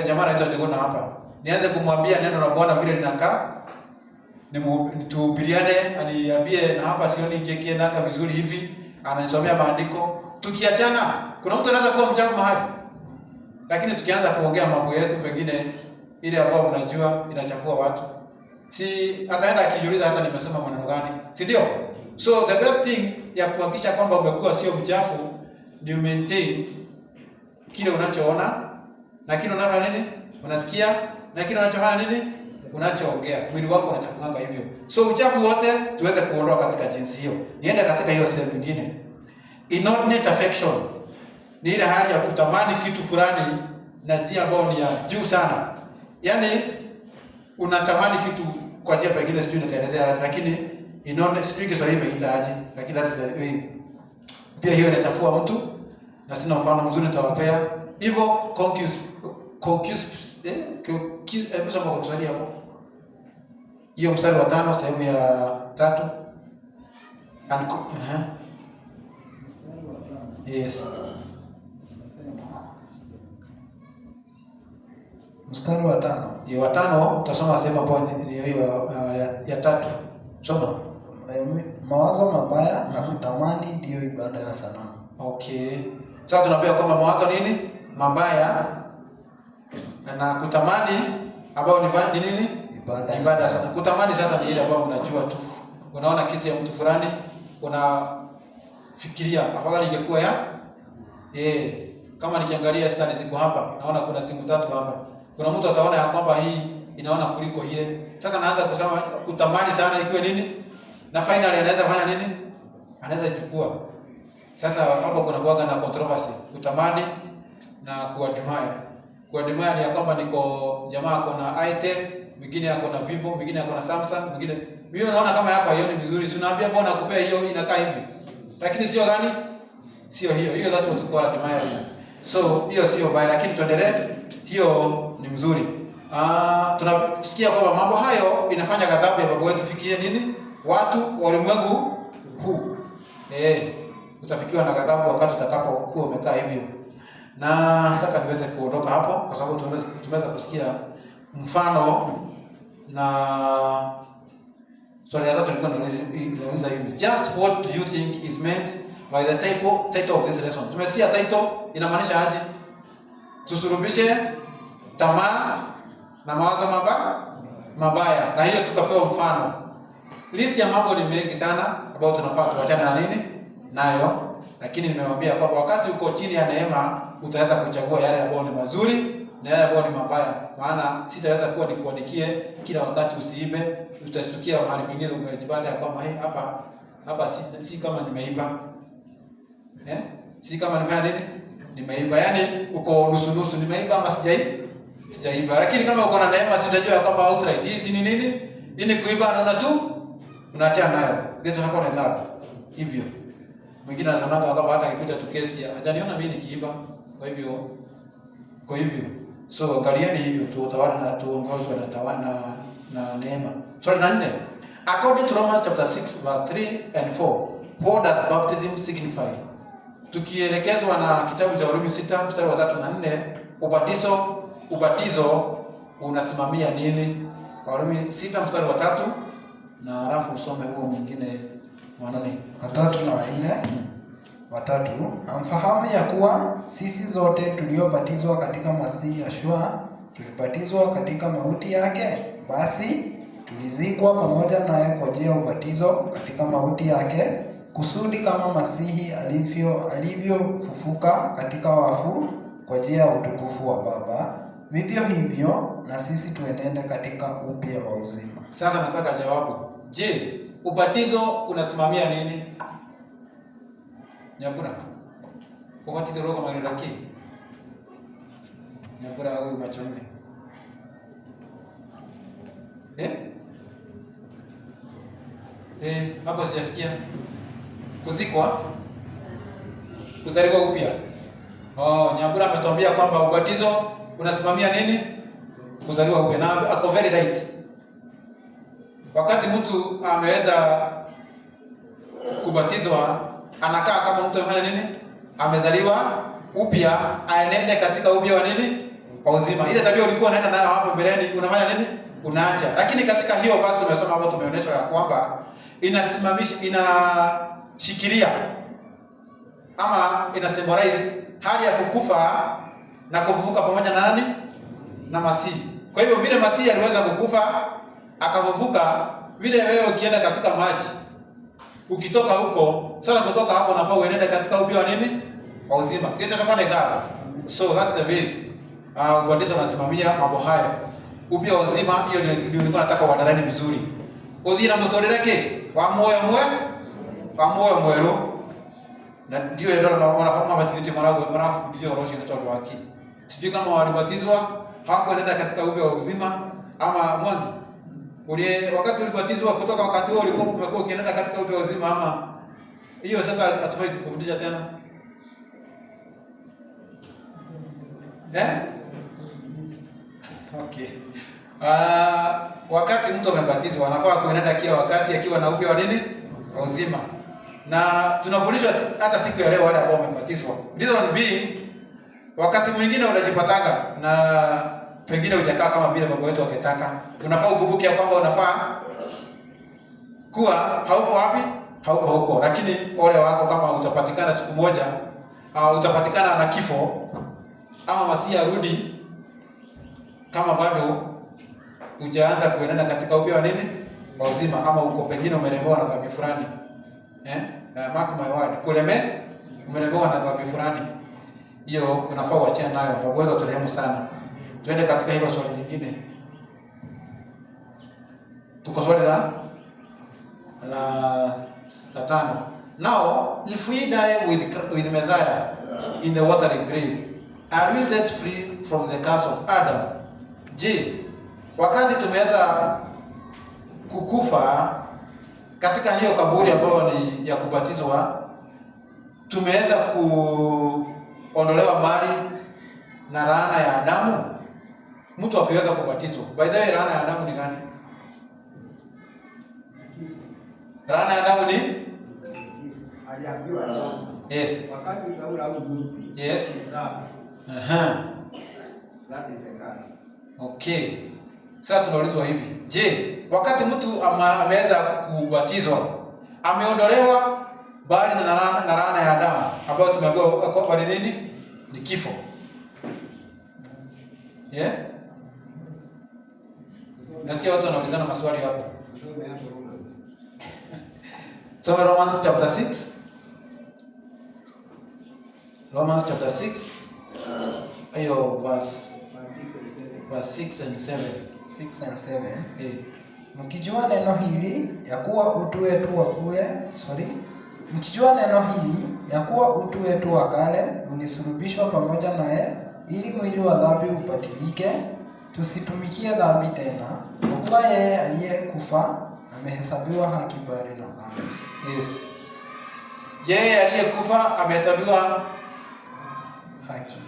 jamaa anaitwa Jogona hapa. Nianze kumwambia neno la Bwana vile linakaa, tuhubiriane, aniambie na hapa sioni jekie naka vizuri hivi, ananisomea maandiko. Tukiachana, kuna mtu anaweza kuwa mchafu mahali. Lakini tukianza kuongea mambo yetu pengine ile ambayo mnajua inachafua watu, si ataenda akijiuliza hata nimesema maneno gani, si ndio? So the best thing ya kuhakikisha kwamba umekuwa sio mchafu ni maintain kile unachoona na kile unafanya nini? Unasikia na kile unachofanya nini? Unachoongea. Mwili wako unachafunganga hivyo. So uchafu wote tuweze kuondoa katika jinsi hiyo. Niende katika hiyo sehemu nyingine. Inordinate affection ni ile hali ya kutamani kitu fulani na njia ambayo ni ya juu sana. Yaani unatamani kitu kwa njia pengine sijui nitaelezea aje, lakini inaona sijui Kiswahili imeita aje, lakini that is the way. Pia hiyo inachafua mtu na sina mfano mzuri nitawapea. Hivyo soma kwa Kiswahili hapo. Hiyo mstari wa 5 sehemu ya 3. Yes. Mstari wa 5. Hiyo wa 5 utasoma sehemu hapo ni hiyo ya 3. Soma. Mawazo mabaya na kutamani ndiyo ibada ya sanamu. Okay. Sasa tunapewa kwamba mawazo nini? Mabaya na kutamani ambao ni nini? Ibada sana. Kutamani sasa ni ile ambayo unajua tu. Unaona kitu ya mtu fulani, unafikiria afadhali ingekuwa ya kama nikiangalia studies ziko hapa, naona kuna simu 3 hapa. Kuna mtu ataona ya kwamba hii inaona kuliko ile. Sasa naanza kusema kutamani sana ikiwe nini? Na finally anaweza fanya nini? Anaweza ichukua. Sasa hapo kuna kuwaga na controversy. Kutamani na kuadmire. Kuadmire ni ya kwamba niko jamaa ako na item, mwingine ako na Vivo, mwingine ako na Samsung, mwingine mimi naona kama yako haioni vizuri. Si unaambia mbona nakupea hiyo inakaa hivi. Lakini sio gani? Sio hiyo. Hiyo lazima tukua admire. So hiyo sio baya, lakini tuendelee. Hiyo ni mzuri. Tunasikia kwamba mambo hayo inafanya ghadhabu ya Baba wetu fikie nini? Watu wa ulimwengu huu. Utafikiwa na ghadhabu wakati utakapokuwa umekaa hivyo. Na nataka niweze kuondoka hapo kwa sababu tumeweza kusikia mfano na swali la tatu lilikuwa linauliza hivi. Just what do you think is meant by the title of this lesson? Tumesikia title inamaanisha aje? Tusurubishe tamaa na mawazo mabaya. Na hiyo tukapewa mfano. List ya mambo ni mengi sana ambayo tunafaa tuachane na nini nayo, lakini nimewaambia kwamba wakati uko chini ya neema utaweza kuchagua yale ambayo ni mazuri na yale ambayo ni mabaya. Maana sitaweza kuwa nikuandikie kila wakati usiibe, utasukia mahali pengine umejipata ya kwamba hapa si kama nimeiba. Si kama nimefanya nini? Nimeiba. Yaani uko nusu nimeiba ama sijaiba. Lakini kama uko na neema sitajua kwamba outright hii si nini? Ini kuiba anaona tu unaachana nayo. Gezo hapo na ngara. Hivyo. Mwingine anasemaga kwamba hata akikuta tu kesi hajaniona mimi nikiiba. Kwa hivyo. So angalieni hivyo tutawala na tuongozwe na neema. Swali la 4. According to Romans chapter 6 verse 3 and 4, what does baptism signify? Tukielekezwa na kitabu cha Warumi 6 mstari wa 3 na 4, ubatizo unasimamia nini? Warumi 6 mstari wa 3 na alafu usome huo mwingine mwanani 3 na 4. Amfahamu ya kuwa sisi zote tuliobatizwa katika Masihi Yeshua tulibatizwa katika mauti yake, basi tulizikwa pamoja naye kwa njia ya ubatizo katika mauti yake, kusudi kama Masihi alivyofufuka katika wafu kwa njia ya utukufu wa Baba, vivyo hivyo na sisi tuenende katika upya wa uzima. Sasa nataka jawabu. Je, ubatizo unasimamia nini? Nyabura. Wakati roho mariraki. Nyabura huyu macho nne. Hapo sijasikia. Kuzikwa? Kuzaliwa upya. Nyabura ametuambia kwamba ubatizo unasimamia nini? Kuzaliwa upya. Na ako very right. Wakati mtu ameweza kubatizwa, anakaa kama mtu amefanya nini? Amezaliwa upya, aenende katika upya wa nini? Wa uzima. Ile tabia ulikuwa unaenda nayo hapo mbeleni, unafanya nini? Unaacha. Lakini katika hiyo basi tumesoma hapo, tumeonyeshwa ya kwamba inashikilia ama ina symbolize hali ya kukufa na kufufuka pamoja na nani? Na Masihi. Kwa hivyo vile Masihi aliweza kukufa akafufuka, vile wewe ukienda katika maji ukitoka huko, sasa kutoka hapo unafaa uende katika upya wa nini? Wa uzima. Kitu cha kwanza ngara. So that's the way. Ubatizo unasimamia mambo hayo. Upya wa uzima, hiyo ndio nilikuwa nataka uandaeni vizuri. Udhira mtolereke wa moyo mwero. Na ndio ndio kama batizito marafu ndio roho inatoka waki. Sijui kama walibatizwa hawakuenda katika upya wa uzima ama mwangi. wakati ulibatizwa kutoka wakati huo ulikuwa umekuwa ukienda katika upya uzima ama hiyo sasa hatufai kukufundisha tena? Okay. Wakati mtu amebatizwa anafaa kuenenda kila wakati akiwa na upya wa nini? Uzima. Na tunafundishwa hata siku ya leo wale ambao wamebatizwa. Reason being, wakati mwingine unajipatanga na pengine hujakaa kama vile baba wetu wakitaka. Unafaa ukumbuke kwamba unafaa kuwa hauko wapi? Hauko huko. Lakini ole wako kama utapatikana siku moja utapatikana na kifo ama Masihi arudi kama bado hujaanza kuenenda katika upya wa nini? Wa uzima, ama uko pengine umelemewa na dhambi fulani. Mark my word, umelemewa na dhambi fulani. Hiyo unafaa uachane nayo. Baba wetu aturehemu sana. Twende katika hilo swali lingine. Tuko swali la 5. Now, if we die with Messiah in the watery grave, are we set free from the curse of Adam? Je, wakati tumeweza kukufa katika hiyo kaburi ambayo ni ya kubatizwa, tumeweza kuondolewa mbali na laana ya Adamu? Mtu akiweza kubatizwa. By the way, laana ya Adamu ni gani? Laana ya Adamu ni? Aliambiwa Adamu. Yes. Wakati utaula mti. Yes. That is the curse. Okay. Sasa tunaulizwa hivi. Je, wakati mtu ameweza kubatizwa, ameondolewa bali na laana ya Adamu ambayo tumeambiwa kwamba ni nini? Ni kifo. Yeah? Nasikia watu wanaulizana maswali hapo. Soma Romans chapter 6. Romans chapter 6. Ayo verse 6 and 7. 6 and 7. Mkijua neno hili ya kuwa utu wetu wa kale ulisulubishwa pamoja naye, ili mwili wa dhambi ubatilike, tusitumikie dhambi tena, kwa kuwa yeye aliyekufa amehesabiwa haki bali na dhambi. Yes. Yeye aliyekufa amehesabiwa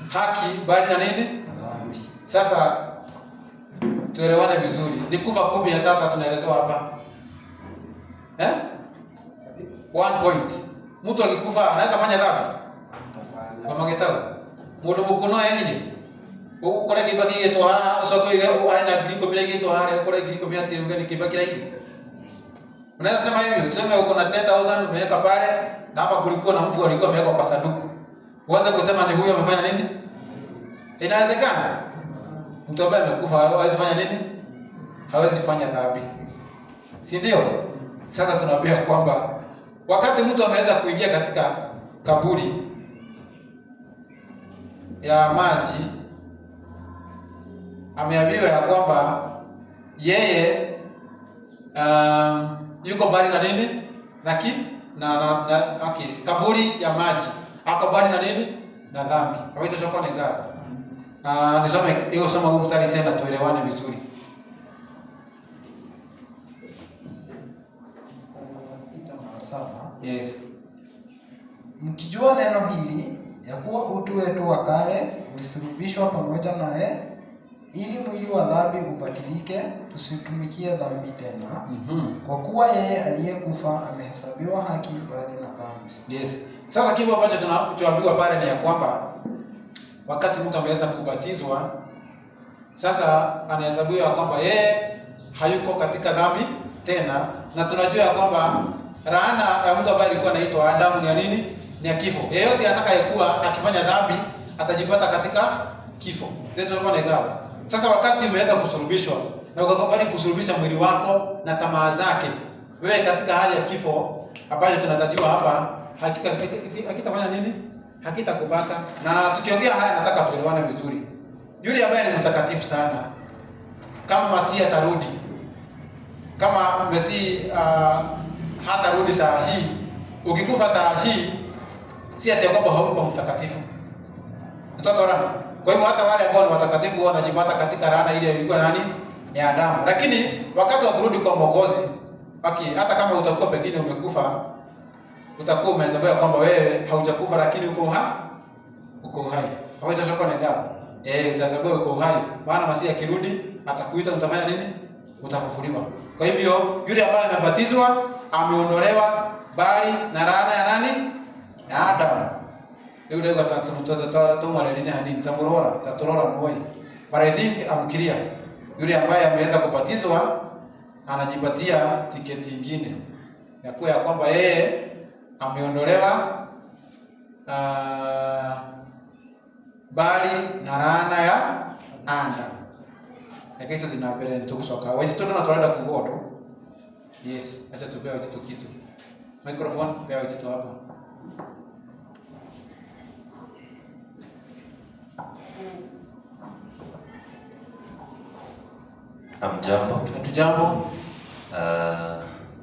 haki bali na nini? Dhambi. Sasa tuelewane vizuri. Ni kufa kupi ya sasa tunaelezewa hapa? One point. Mtu akikufa anaweza fanya dhambi? Kwa magetao. Mundu mukuno yeye. Ukora kibaki geto usoko ile ana griko bila geto hare ukora griko bila tiruga ni kibaki ile. Unaweza sema hivi, tuseme uko na 10,000 umeweka pale na hapa kulikuwa na mfu alikuwa ameweka kwa sanduku. Uanze kusema ni huyo amefanya nini? Inawezekana? Mtu ambaye amekufa hawezi fanya nini? Hawezi fanya dhambi. Si ndio? Sasa tunaambia kwamba wakati mtu ameweza kuingia katika kaburi ya maji, ameambiwa ya kwamba yeye yuko mbali na nini? Kaburi ya maji. Ako mbali na nini? Na dhambi. Hawaito shokone gara. Nisome hiyo soma huu mstari tena tuelewane vizuri. Yes. Mkijua neno hili ya kuwa utu wetu wa kale ulisulubishwa pamoja naye, ili mwili wa dhambi ubatilike, tusitumikie dhambi tena. Kwa kuwa yeye aliyekufa amehesabiwa haki bali na dhambi. Yes. Sasa kitu ambacho tunachoambiwa pale ni ya kwamba wakati mtu ameweza kubatizwa, sasa anahesabiwa kwamba yeye hayuko katika dhambi tena, na tunajua ya kwamba laana ya mtu ambaye alikuwa anaitwa Adamu ni ya nini? Ni ya kifo. Yeyote atakayekuwa akifanya dhambi atajipata katika kifo. Ndio tunakuwa gawa. Sasa wakati umeweza kusulubishwa na ukakubali kusulubisha mwili wako na tamaa zake, wewe katika hali ya kifo ambayo tunatajua hapa, hakitafanya nini? Hakitakupata. Na tukiongea haya nataka tuelewane vizuri. Yule ambaye ni mtakatifu sana, kama Masihi atarudi, kama Masihi hatarudi saa hii, ukikufa saa hii, si ati kwamba hauko mtakatifu. Mtoto rana. Kwa hivyo hata wale ambao ni watakatifu wanajipata katika laana ile ilikuwa nani? ya damu. Lakini wakati wa kurudi kwa Mwokozi, hata kama utakuwa pengine umekufa, utakuwa umehesabiwa kwamba wewe haujakufa, lakini uko hai. Haujachoka na damu. Utahesabiwa uko hai. Maana Masihi akirudi atakuita, utafanya nini? Utafufuliwa. Kwa hivyo yule ambaye amebatizwa ameondolewa bali na laana ya nani? Ya Adamu. Yule kwa tatu nini hani tatorora noi. But I think I'm clear. Yule ambaye ameweza kubatizwa anajipatia tiketi nyingine ya kuwa ya kwamba yeye ameondolewa bali na laana ya Adamu. Kitu zinapeleka tukusoka. Wazito na tunaenda kugodo. Yes, acha tupewe kitu. Microphone pewa kitu hapa. Hamjambo. Hatujambo.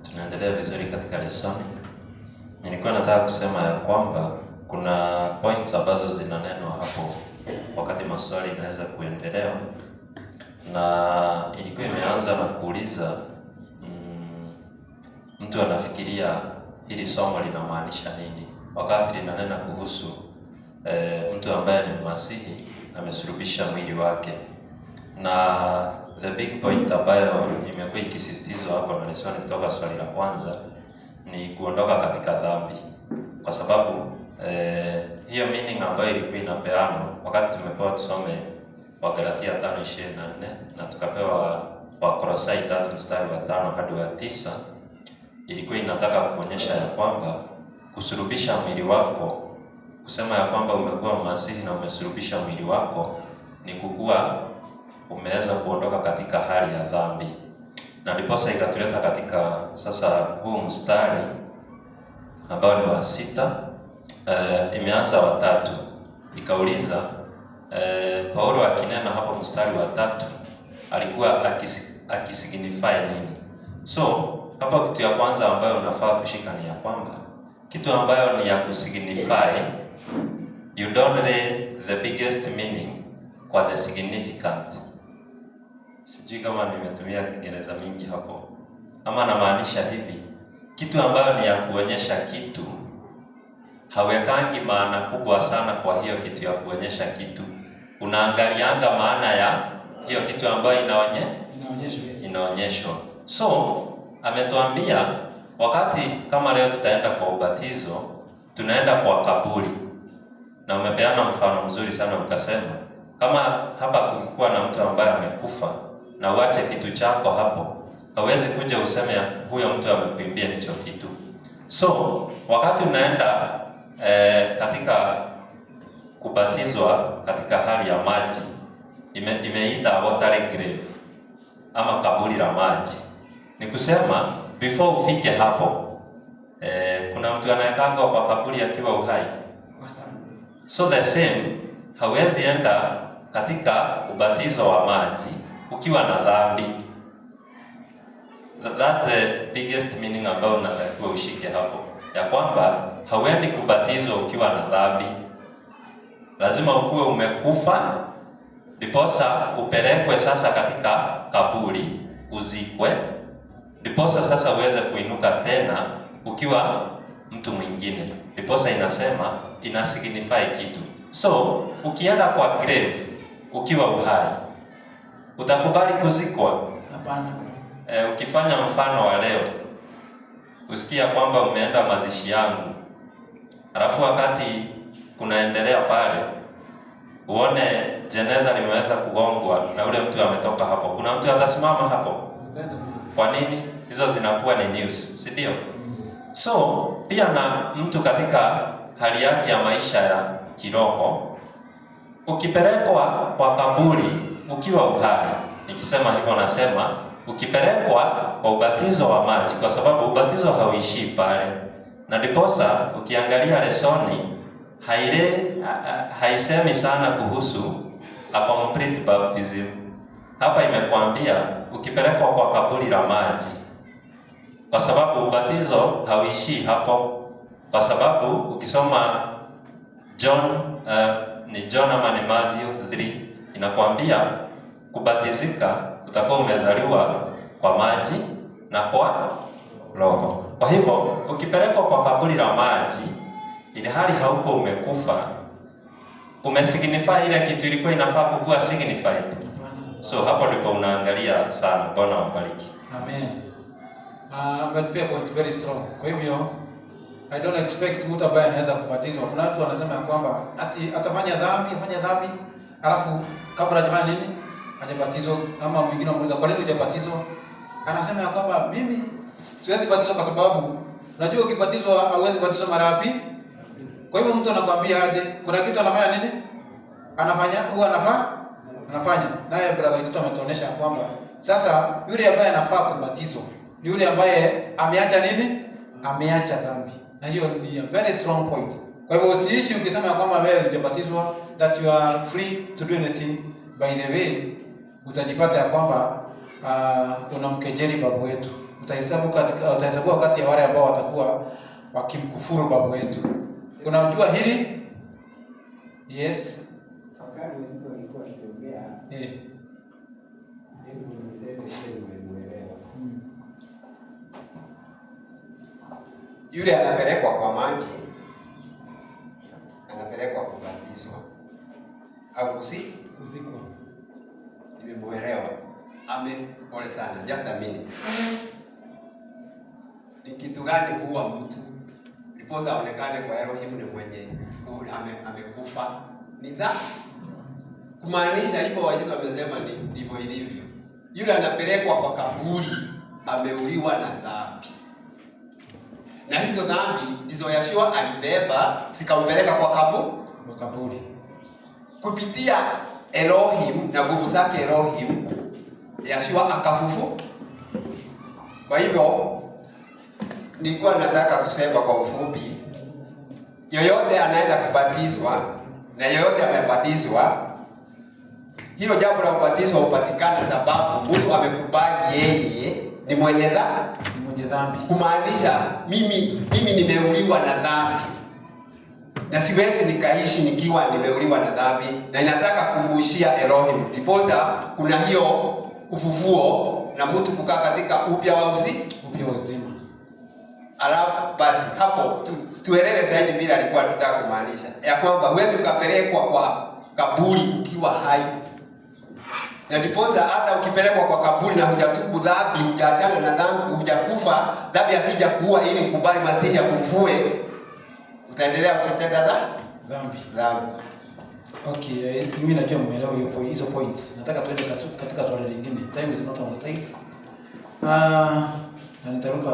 Tunaendelea vizuri katika lesoni. Nilikuwa nataka kusema ya kwamba kuna points ambazo zinanenwa hapo wakati maswali inaweza kuendelea, na ilikuwa imeanza na kuuliza mtu anafikiria hili somo linamaanisha nini wakati linanena kuhusu mtu ambaye ni Masihi amesulubisha mwili wake. Na the big point ambayo imekuwa ikisisitizwa hapa na lesoni kutoka swali la kwanza ni kuondoka katika dhambi, kwa sababu hiyo meaning ambayo ilikuwa inapeanwa wakati tumepewa tusome Wagalatia 5:24 na tukapewa Wakolosai 3:5 hadi 9, ilikuwa inataka kuonyesha ya kwamba kusulubisha mwili wako, kusema ya kwamba umekuwa Masihi na umesulubisha mwili wako, ni kukua umeweza kuondoka katika hali ya dhambi. Na ndiposa ikatuleta katika sasa huu mstari ambao ni wa 6, imeanza wa 3, ikauliza Paulo akinena hapo mstari wa 3 alikuwa akisignify nini? So hapa kitu ya kwanza ambayo unafaa kushika ni ya kwamba kitu ambayo ni ya kusignify, you don't lay the biggest meaning kwa the significant. Sijui kama nimetumia Kiingereza mingi hapo, ama namaanisha hivi, kitu ambayo ni ya kuonyesha kitu hawekangi maana kubwa sana kwa hiyo kitu ya kuonyesha kitu. Unaangalianga maana ya hiyo kitu ambayo inaonyeshwa. So ametuambia wakati kama leo tutaenda kwa ubatizo, tunaenda kwa kaburi, na umepeana mfano mzuri sana ukasema kama hapa kukikuwa na mtu ambaye amekufa na uache kitu chako hapo, hawezi kuja useme huyo mtu amekuimbia hicho kitu. So wakati unaenda katika kubatizwa katika hali ya maji, imeita water grave ama kaburi la maji, ni kusema before ufike hapo kuna mtu anayekangwa kwa kaburi akiwa uhai. So the same, hawezi enda katika ubatizo wa maji ukiwa na dhambi. That's the biggest meaning ambayo unatakiwa ushike hapo, ya kwamba hauendi kubatizwa ukiwa na dhambi. Lazima ukuwe umekufa, ndiposa upelekwe sasa katika kaburi, uzikwe, ndiposa sasa uweze kuinuka tena ukiwa mtu mwingine. Ndiposa inasema ina signify kitu. So ukienda kwa grave ukiwa uhai, utakubali kuzikwa? Hapana. Ukifanya mfano wa leo, usikia kwamba umeenda mazishi yangu, alafu wakati kunaendelea pale uone jeneza limeweza kugongwa na ule mtu ametoka hapo, kuna mtu atasimama hapo? Kwa nini? Hizo zinakuwa ni news, si ndio? So pia na mtu katika hali yake ya maisha ya kiroho, ukipelekwa kwa kaburi ukiwa uhai, nikisema hivyo nasema ukipelekwa kwa ubatizo wa maji, kwa sababu ubatizo hauishii pale. Na ndiposa ukiangalia lesoni haisemi sana kuhusu a complete baptism. Hapa imekwambia ukipelekwa kwa kaburi la maji, kwa sababu ubatizo hauishii hapo. Kwa sababu ukisoma ni John ama ni Matthew 3 inakwambia kubatizika utakuwa umezaliwa kwa maji na kwa roho. Kwa hivyo ukipelekwa kwa kaburi la maji, ili hali hauko umekufa, umesignify ile kitu ilikuwa inafaa kukuwa signified. So hapo ndipo unaangalia sana. Bwana wabariki. Amen. But pia point very strong. Kwa hivyo I don't expect mtu ambaye anaweza kubatizwa. Kuna watu wanasema kwamba ati atafanya dhambi, alafu kabla hajafanya nini? Hajabatizwa. Ama mwingine anamuuliza kwa nini hujabatizwa? Anasema ya kwamba mimi siwezi batizwa kwa sababu unajua ukibatizwa hauwezi batizwa mara ya pili. Kwa hivyo mtu anakuambia aje, kuna kitu anafanya nini? Anafanya. Naye brother wetu ametuonesha kwamba sasa yule ambaye anafaa kubatizwa ni yule ambaye ameacha nini? Ameacha dhambi. Na hiyo ni a very strong point. Kwa hivyo usiishi ukisema kwamba wewe hujabatizwa, that you are free to do anything. By the way, utajipata ya kwamba unamkejeli babu wetu. Utahesabu kati ya wale ambao watakuwa wakimkufuru babu wetu. Unajua hili? Yes. Wakati mtu alikuwa akiongea, hebu niseme kile nimemuelewa. Yule anapelekwa kwa maji, anapelekwa kubatizwa au kuzikwa. Nimemuelewa. Pole sana. Just a minute. Ni kitu gani huwa mtu ndiposa aonekane kwa Elohim ni mwenye amekufa? Ni dhambi. Kumaanisha hivyo wajito wamesema ni ndivyo ilivyo. Yule anapelekwa kwa kaburi, ameuliwa na dhambi. Na hizo dhambi ndizo Yeshua alibeba zikampeleka kwa kaburi. Kupitia Elohim na nguvu zake Elohim, Yeshua akafufu. Kwa hivyo nilikuwa nataka kusema kwa ufupi, yoyote anaenda kubatizwa na yoyote amebatizwa, hilo jambo la kubatizwa hupatikana sababu mtu amekubali yeye ni mwenye dhambi. Kumaanisha mimi nimeuliwa na dhambi. Na siwezi nikaishi nikiwa nimeuliwa na dhambi, na ninataka kumuishia Elohim. Ndiposa kuna hiyo ufufuo na mtu kukaa katika upya wa uzima. Alafu basi hapo tuelewe zaidi vile alikuwa anataka kumaanisha. Ya kwamba huwezi ukapelekwa kwa kaburi ukiwa hai. Na ndiposa hata ukipelekwa kwa kaburi na hujatubu dhambi, hujaachana na dhambi, hujakufa, dhambi asija kuua ili ukubali Masihi akufue, utaendelea kutenda dhambi. Okay, mimi najua mmeelewa hizo points. Nataka tuende katika swali lingine. Time is not on the side. Na nitaruka.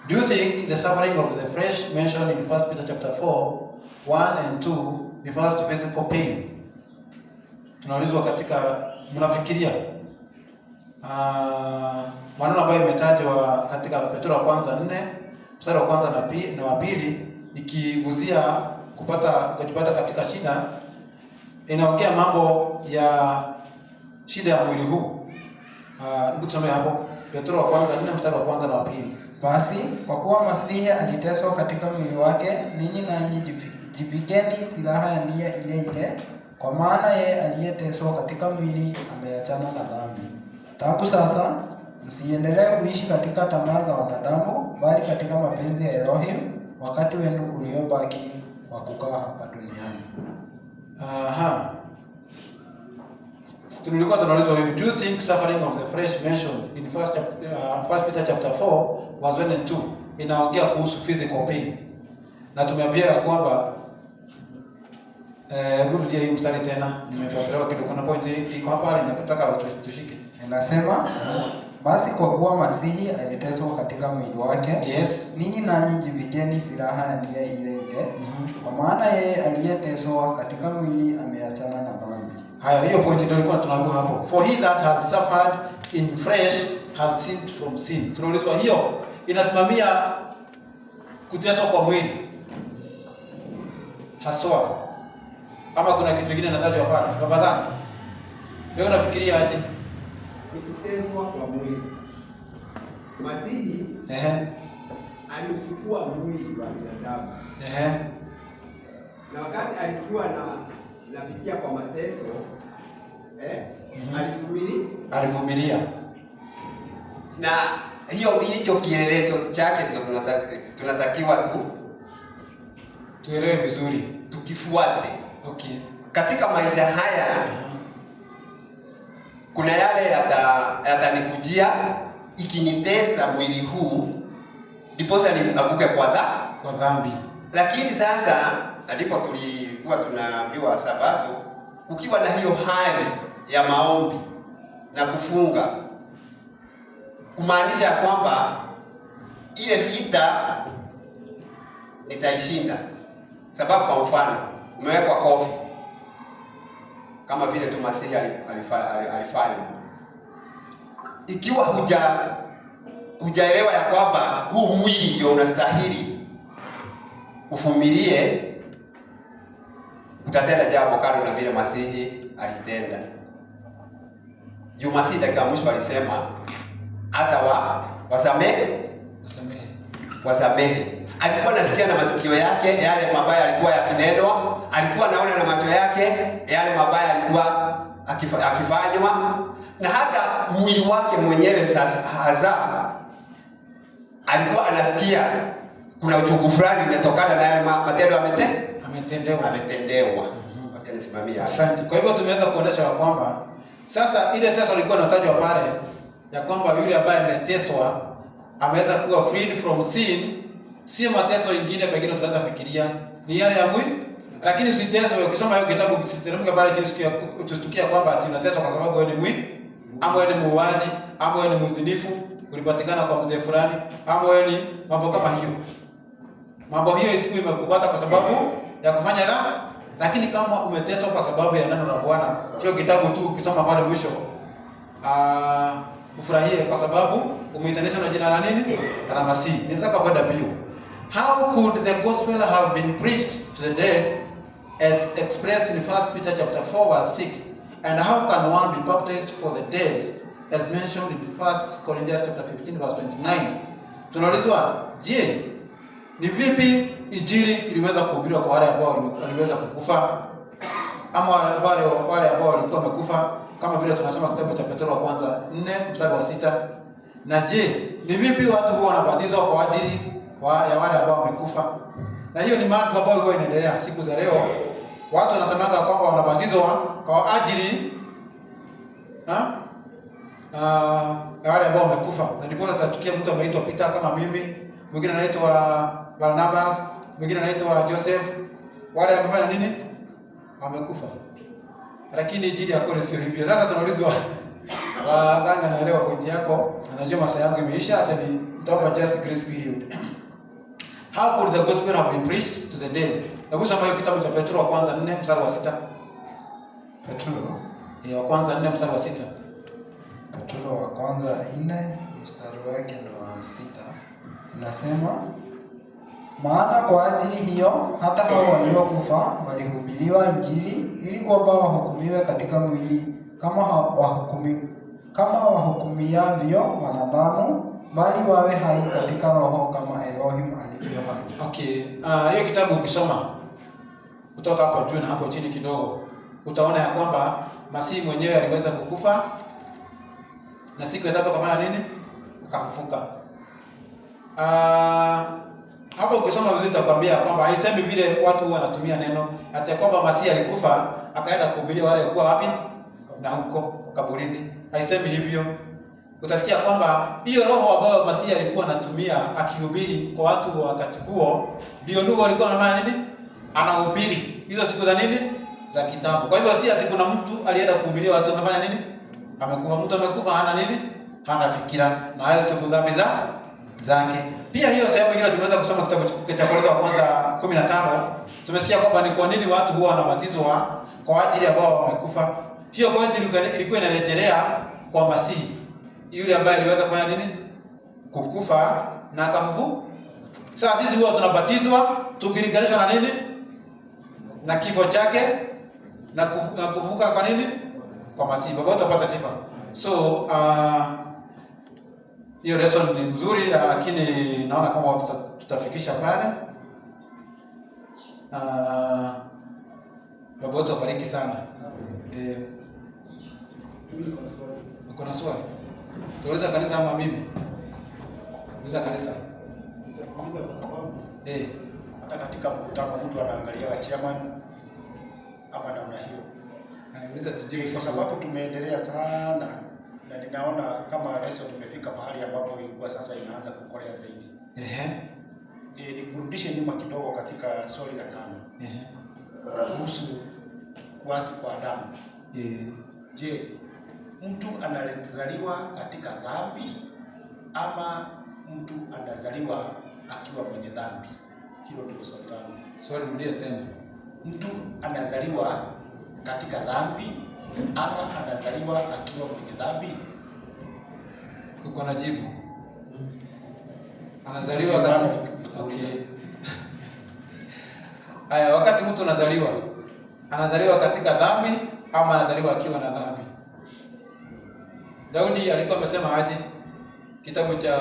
Do you think the suffering of the flesh mentioned in 1 Peter chapter 4:1 and 2 refers to physical pain? Tunaulizwa katika mnafikiria maneno ambayo imetajwa katika Petro wa kwanza 4 mstari wa kwanza na wa pili ikiguzia kujipata katika shida, inaongea mambo ya shida ya mwili huu. Hebu tusome hapo Petro wa kwanza 4 mstari wa kwanza na wa pili. Basi kwa kuwa Masihi aliteswa katika mwili wake, ninyi nanyi jivikeni silaha ya nia ile ile, kwa maana yeye aliyeteswa katika mwili ameachana na dhambi. Tangu sasa msiendelee kuishi katika tamaa za wanadamu, bali katika mapenzi ya Elohim, wakati wenu uliobaki wa kukaa hapa duniani. Tulikuwa tunaulizwa hivi, do you think suffering of the flesh mentioned in 1 Peter chapter 4 was 1 and 2 inaongea kuhusu physical pain? Na tumeambia kwamba rudia hii mstari tena, nimepotelewa kidogo. Kuna point iko hapa ninataka tushike. Inasema basi kwa kuwa Masihi aliteswa katika mwili wake, yes, ninyi nanyi jivikeni silaha ya nia ile ile, kwa maana yeye aliyeteswa katika mwili ameachana na dhambi. Haya, hiyo point ndio ilikuwa tunaangalia hapo. For he that hath suffered in flesh hath sinned from sin. Tunaulizwa hiyo inasimamia kuteswa kwa mwili haswa, ama kuna kitu kingine natajwa pale? Tafadhali wewe unafikiria aje? Kuteswa kwa mwili. Masihi alichukua mwili wa binadamu. Na wakati alikuwa napitia kwa mateso, alivumilia. Na hicho kielelezo chake ndio tunatakiwa tuelewe vizuri, tukifuate. Okay. Katika maisha haya kuna yale yatanikujia ikinitesa mwili huu ndiposa nianguke kwa dhambi. Lakini sasa ndipo tulikuwa tunaambiwa Sabato, kukiwa na hiyo hali ya maombi na kufunga, kumaanisha kwamba ile vita nitaishinda. Sababu kwa mfano umewekwa kofi kama vile tu Masihi alifanya. Ikiwa hujaelewa ya kwamba huu mwili ndio unastahili uvumilie, utatenda jambo kando na vile Masihi alitenda. Juu Masihi dakika mwisho alisema hata wasamehe. Alikuwa nasikia na masikio yake yale mabaya alikuwa yakinenwa, alikuwa naona na macho yake yale mabaya alikuwa akifanywa, na hata mwili wake mwenyewe sasa alikuwa anasikia kuna uchungu fulani umetokana na yale matendo ametendewa. Asante. Kwa hivyo tumeweza kuonesha kwamba sasa ile teso ilikuwa inatajwa pale ya kwamba yule ambaye ameteswa ameweza kuwa freed from sin. Sio mateso ingine pengine tunaweza fikiria ni yale ya mwili, lakini usiteswe. Ukisoma hiyo kitabu usiteremke pale chini utustukia kwamba tunateswa kwa sababu wewe ni mwili, ama wewe ni muuaji, ama wewe ni mzinifu, ulipatikana kwa mzee fulani, ama wewe ni mambo kama hiyo. Mambo hiyo isiku imekupata kwa sababu ya kufanya dhambi, lakini kama umeteswa kwa sababu ya neno la Bwana, hiyo kitabu tu ukisoma pale mwisho ufurahie kwa sababu umeitanisha na jina la nini? La Masihi. Nitaka kwenda bio. How could the gospel have been preached to the dead as expressed in 1 Peter chapter 4 verse 6? And how can one be baptized for the dead as mentioned in 1 Corinthians chapter 15 verse 29? Tunaulizwa, je, ni vipi injili iliweza kuhubiriwa kwa wale ambao waliweza kukufa, ama wale ambao walikuwa wamekufa, kama vile tunasoma kitabu cha Petro wa kwanza 4 mstari wa 6? Na je, ni vipi watu huwa wanabatizwa kwa ajili ya wale ambao wamekufa? Na hiyo ni mambo ambayo huwa inaendelea siku za leo. Watu wanasemanga kwamba wanabatizwa kwa ajili ya wale ambao wamekufa. Na ndipo tutasikia mtu ameitwa Peter kama mimi, mwingine anaitwa Barnabas, mwingine anaitwa Joseph. Wale wamefanya nini? Wamekufa. Lakini injili ya kweli sio hivyo. Sasa tunaulizwa, wadanga naelewa pointi yako, anajua masaa yangu imeisha, acha ni mtapa just grace period. How could the gospel have been preached to the dead? Hebu soma hiyo kitabu cha Petro wa kwanza 4 mstari wa 6. Petro wa kwanza 4 mstari wa 6. Petro wa kwanza 4 mstari wake ni wa 6. Inasema, maana kwa ajili hiyo hata hao waliokufa walihubiriwa injili ili kwamba wahukumiwe katika mwili kama wahukumiavyo wanadamu, bali wawe hai katika roho kama Elohim alivyo hai. Okay, hiyo kitabu ukisoma kutoka hapo juu na hapo chini kidogo, utaona ya kwamba Masihi mwenyewe aliweza kukufa na siku ya tatu akafanya nini? Akafufuka. Hapo ukisoma vizuri utakwambia kwamba haisemi vile watu wanatumia neno hata kwamba Masihi alikufa akaenda kuhubiria wale walikuwa wapi na huko kaburini. Haisemi hivyo. Utasikia kwamba hiyo roho ambayo Masihi alikuwa anatumia akihubiri kwa watu wa wakati huo ndio ndio walikuwa wanafanya nini? Anahubiri hizo siku za nini? Za kitabu. Kwa hivyo si ati kuna mtu alienda kuhubiria watu wanafanya nini? Amekufa. Mtu amekufa hana nini? Hana fikira na hawezi kutubu dhambi zake. Pia hiyo sehemu nyingine tumeweza kusoma kitabu cha Korintho wa kwanza 15. Tumesikia kwamba ni kwa nini watu huwa wanabatizwa kwa ajili ambao wamekufa. Hiyo point ilikuwa inarejelea kwa Masihi. Yule ambaye aliweza kufanya nini? Kukufa na akafufuka. Sasa sisi huwa tunabatizwa tukilinganishwa na nini? Na kifo chake na kufufuka kwa nini? Kwa Masihi. Baba utapata sifa. So hiyo lesson ni mzuri, lakini naona kama tutafikisha pale. Baba wetu abariki sana. Uko na swali? Tuuliza kanisa ama mimi? Uliza kanisa. Nitakuuliza kwa sababu hata katika mkutano mtu anaangalia wa chairman ama namna hiyo. Uliza tujibu Kwa sababu tumeendelea sana na ninaona kama lesson imefika mahali ambapo ilikuwa sasa inaanza kukolea zaidi. Nikurudishe nyuma kidogo katika swali la 5. Kuhusu kuasi kwa Adamu. Je, mtu anazaliwa katika dhambi ama mtu anazaliwa akiwa mwenye dhambi? Hilo ndio swali langu. Swali rudia tena. Mtu anazaliwa katika dhambi ama anazaliwa akiwa mwenye dhambi? Uko na jibu? Anazaliwa katika Haya, wakati mtu anazaliwa katika dhambi ama anazaliwa akiwa na dhambi? Daudi alikuwa amesema aje? Kitabu cha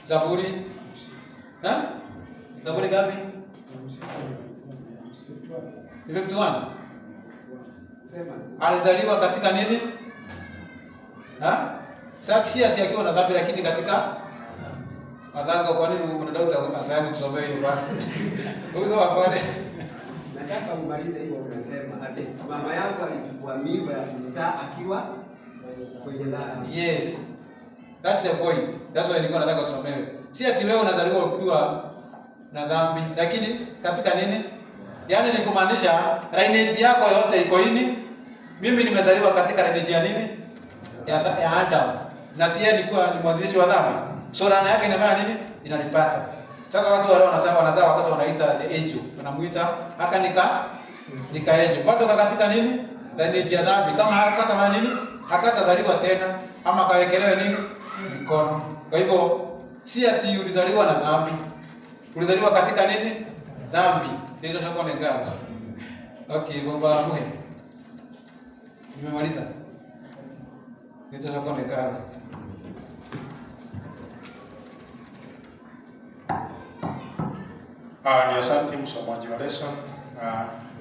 Zaburi Zaburi ngapi? 51. Sema. Alizaliwa katika nini? Sasa si ati akiwa na dhambi, lakini katika madhanga. Kwa nini unataka asayangu tusomee hiyo basi? Uzo wapale. Nataka umalize hiyo unasema ati mama yangu alichukua mimba ya kunizaa akiwa kwenye dhambi. Yes. That's the point. That's why nilikuwa nataka usomewe. Si ati wewe unazaliwa ukiwa na dhambi, lakini katika nini? Yaani ni kumaanisha lineage yako yote iko nini? Mimi nimezaliwa katika lineage ya nini? Ya Adam. Na si yeye alikuwa ni mwanzilishi wa dhambi. So laana yake inafanya nini? Inanipata. Sasa watu wale wanazaa watoto wanaita the angel. Wanamuita haka nika angel. Bado katika nini? Lineage ya dhambi. Kama hakata nini? Hakatazaliwa tena ama kawekelewe nini? Mikono. Kwa hivyo si ati ulizaliwa na dhambi. Ulizaliwa katika nini? Dhambi. Ndio shaka ni gani? Okay, baba muhe. Nimemaliza. Ndio shaka ni gani? Ni asante msomaji wa lesson.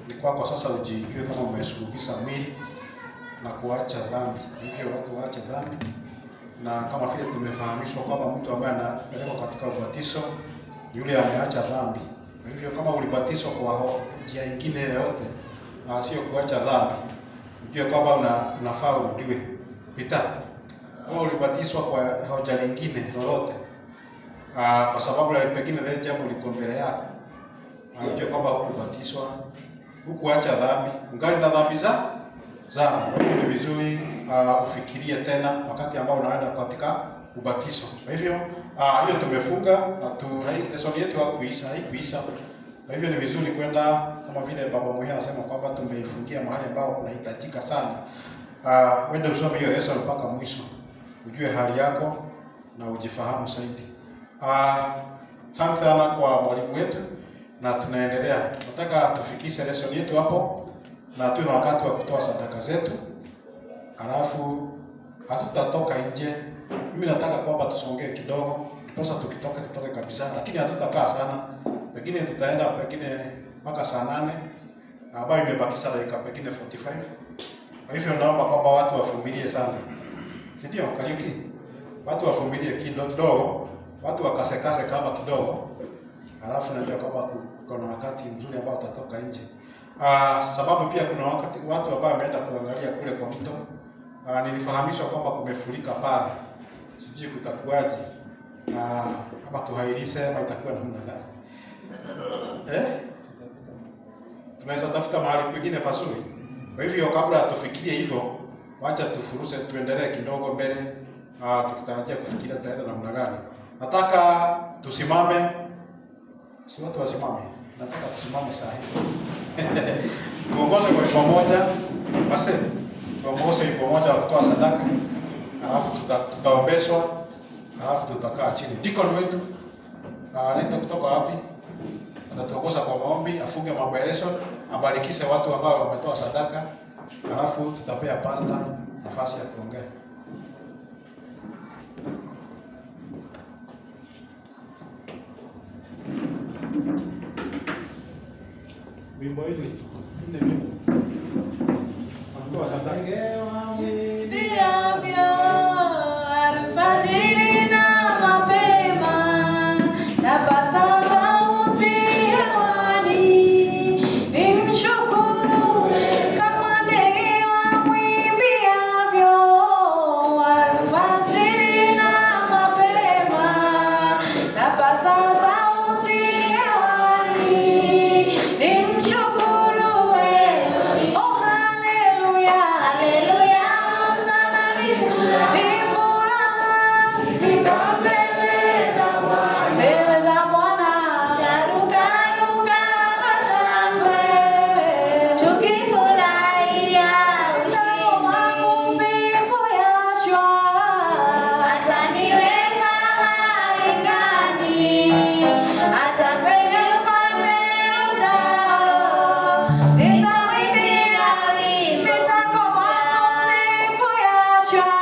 Ni kwako sasa ujijue kama umesulubisha mwili na kuacha dhambi. Hivyo watu waache dhambi. Na kama vile tumefahamishwa kwamba mtu ambaye anapelekwa katika ubatizo yule ameacha dhambi. Hivyo kama ulibatizwa kwa njia nyingine yoyote, sio kuacha dhambi, ujue kwamba unafaa urudiwe. Pita. Kama ulibatizwa kwa hoja lingine lolote, kwa sababu pengine ile jambo liko mbele yako, ujue kwamba ulibatizwa, hukuacha dhambi, ungali na dhambi zako. Ni vizuri ufikirie tena wakati ambao unaenda katika ubatizo. Kwa hivyo hiyo tumefunga na lesson yetu haikuisha. Kwa hivyo ni vizuri kwenda kama vile baba Muhia anasema kwamba tumeifungia mahali ambao unahitajika sana. Wende usome hiyo lesson mpaka mwisho. Ujue hali yako na ujifahamu zaidi. Asante sana kwa mwalimu wetu na tunaendelea. Nataka tufikishe lesson yetu hapo na tuwe na wakati wa kutoa sadaka zetu. Alafu hatutatoka nje. Mimi nataka kwamba tusongee kidogo. Sasa tutoke kabisa, lakini hatutakaa sana. Pengine tutaenda mpaka saa 8 ambayo imebakisha dakika pengine 45. Kwa hivyo naomba kwamba watu wavumilie sana. Si ndio? Kariuki. Watu wavumilie kidogo, watu wakasekase kama kidogo. Alafu najua kwamba kuna wakati mzuri ambao utatoka nje. Sababu pia kuna watu ambao wameenda kuangalia kule kwa mto. Nilifahamishwa kwamba kumefurika pale. Sijui kutakuwaje. Kama tuhairishe ama itakuwa namna gani? Tunaweza tafuta mahali pengine pazuri. Kwa hivyo kabla tufikirie hivyo, wacha tufuruse tuendelee kidogo mbele. Tukitarajia kufikiria tutaenda namna gani. Nataka tusimame. Si watu wasimame. Nataka tusimame saa hii. Tuongoze kwa pamoja. Basi tuongoze kwa pamoja kutoa sadaka. Alafu tutaombeshwa. Alafu tutakaa chini. Deacon wetu anaita kutoka wapi? Atatuongoza kwa maombi, afunge mambo ya lesson, abarikishe watu ambao wametoa sadaka. Alafu tutapea pastor nafasi ya kuongea. Wimbo hili ndio wimbo. Kwa sadaka. cha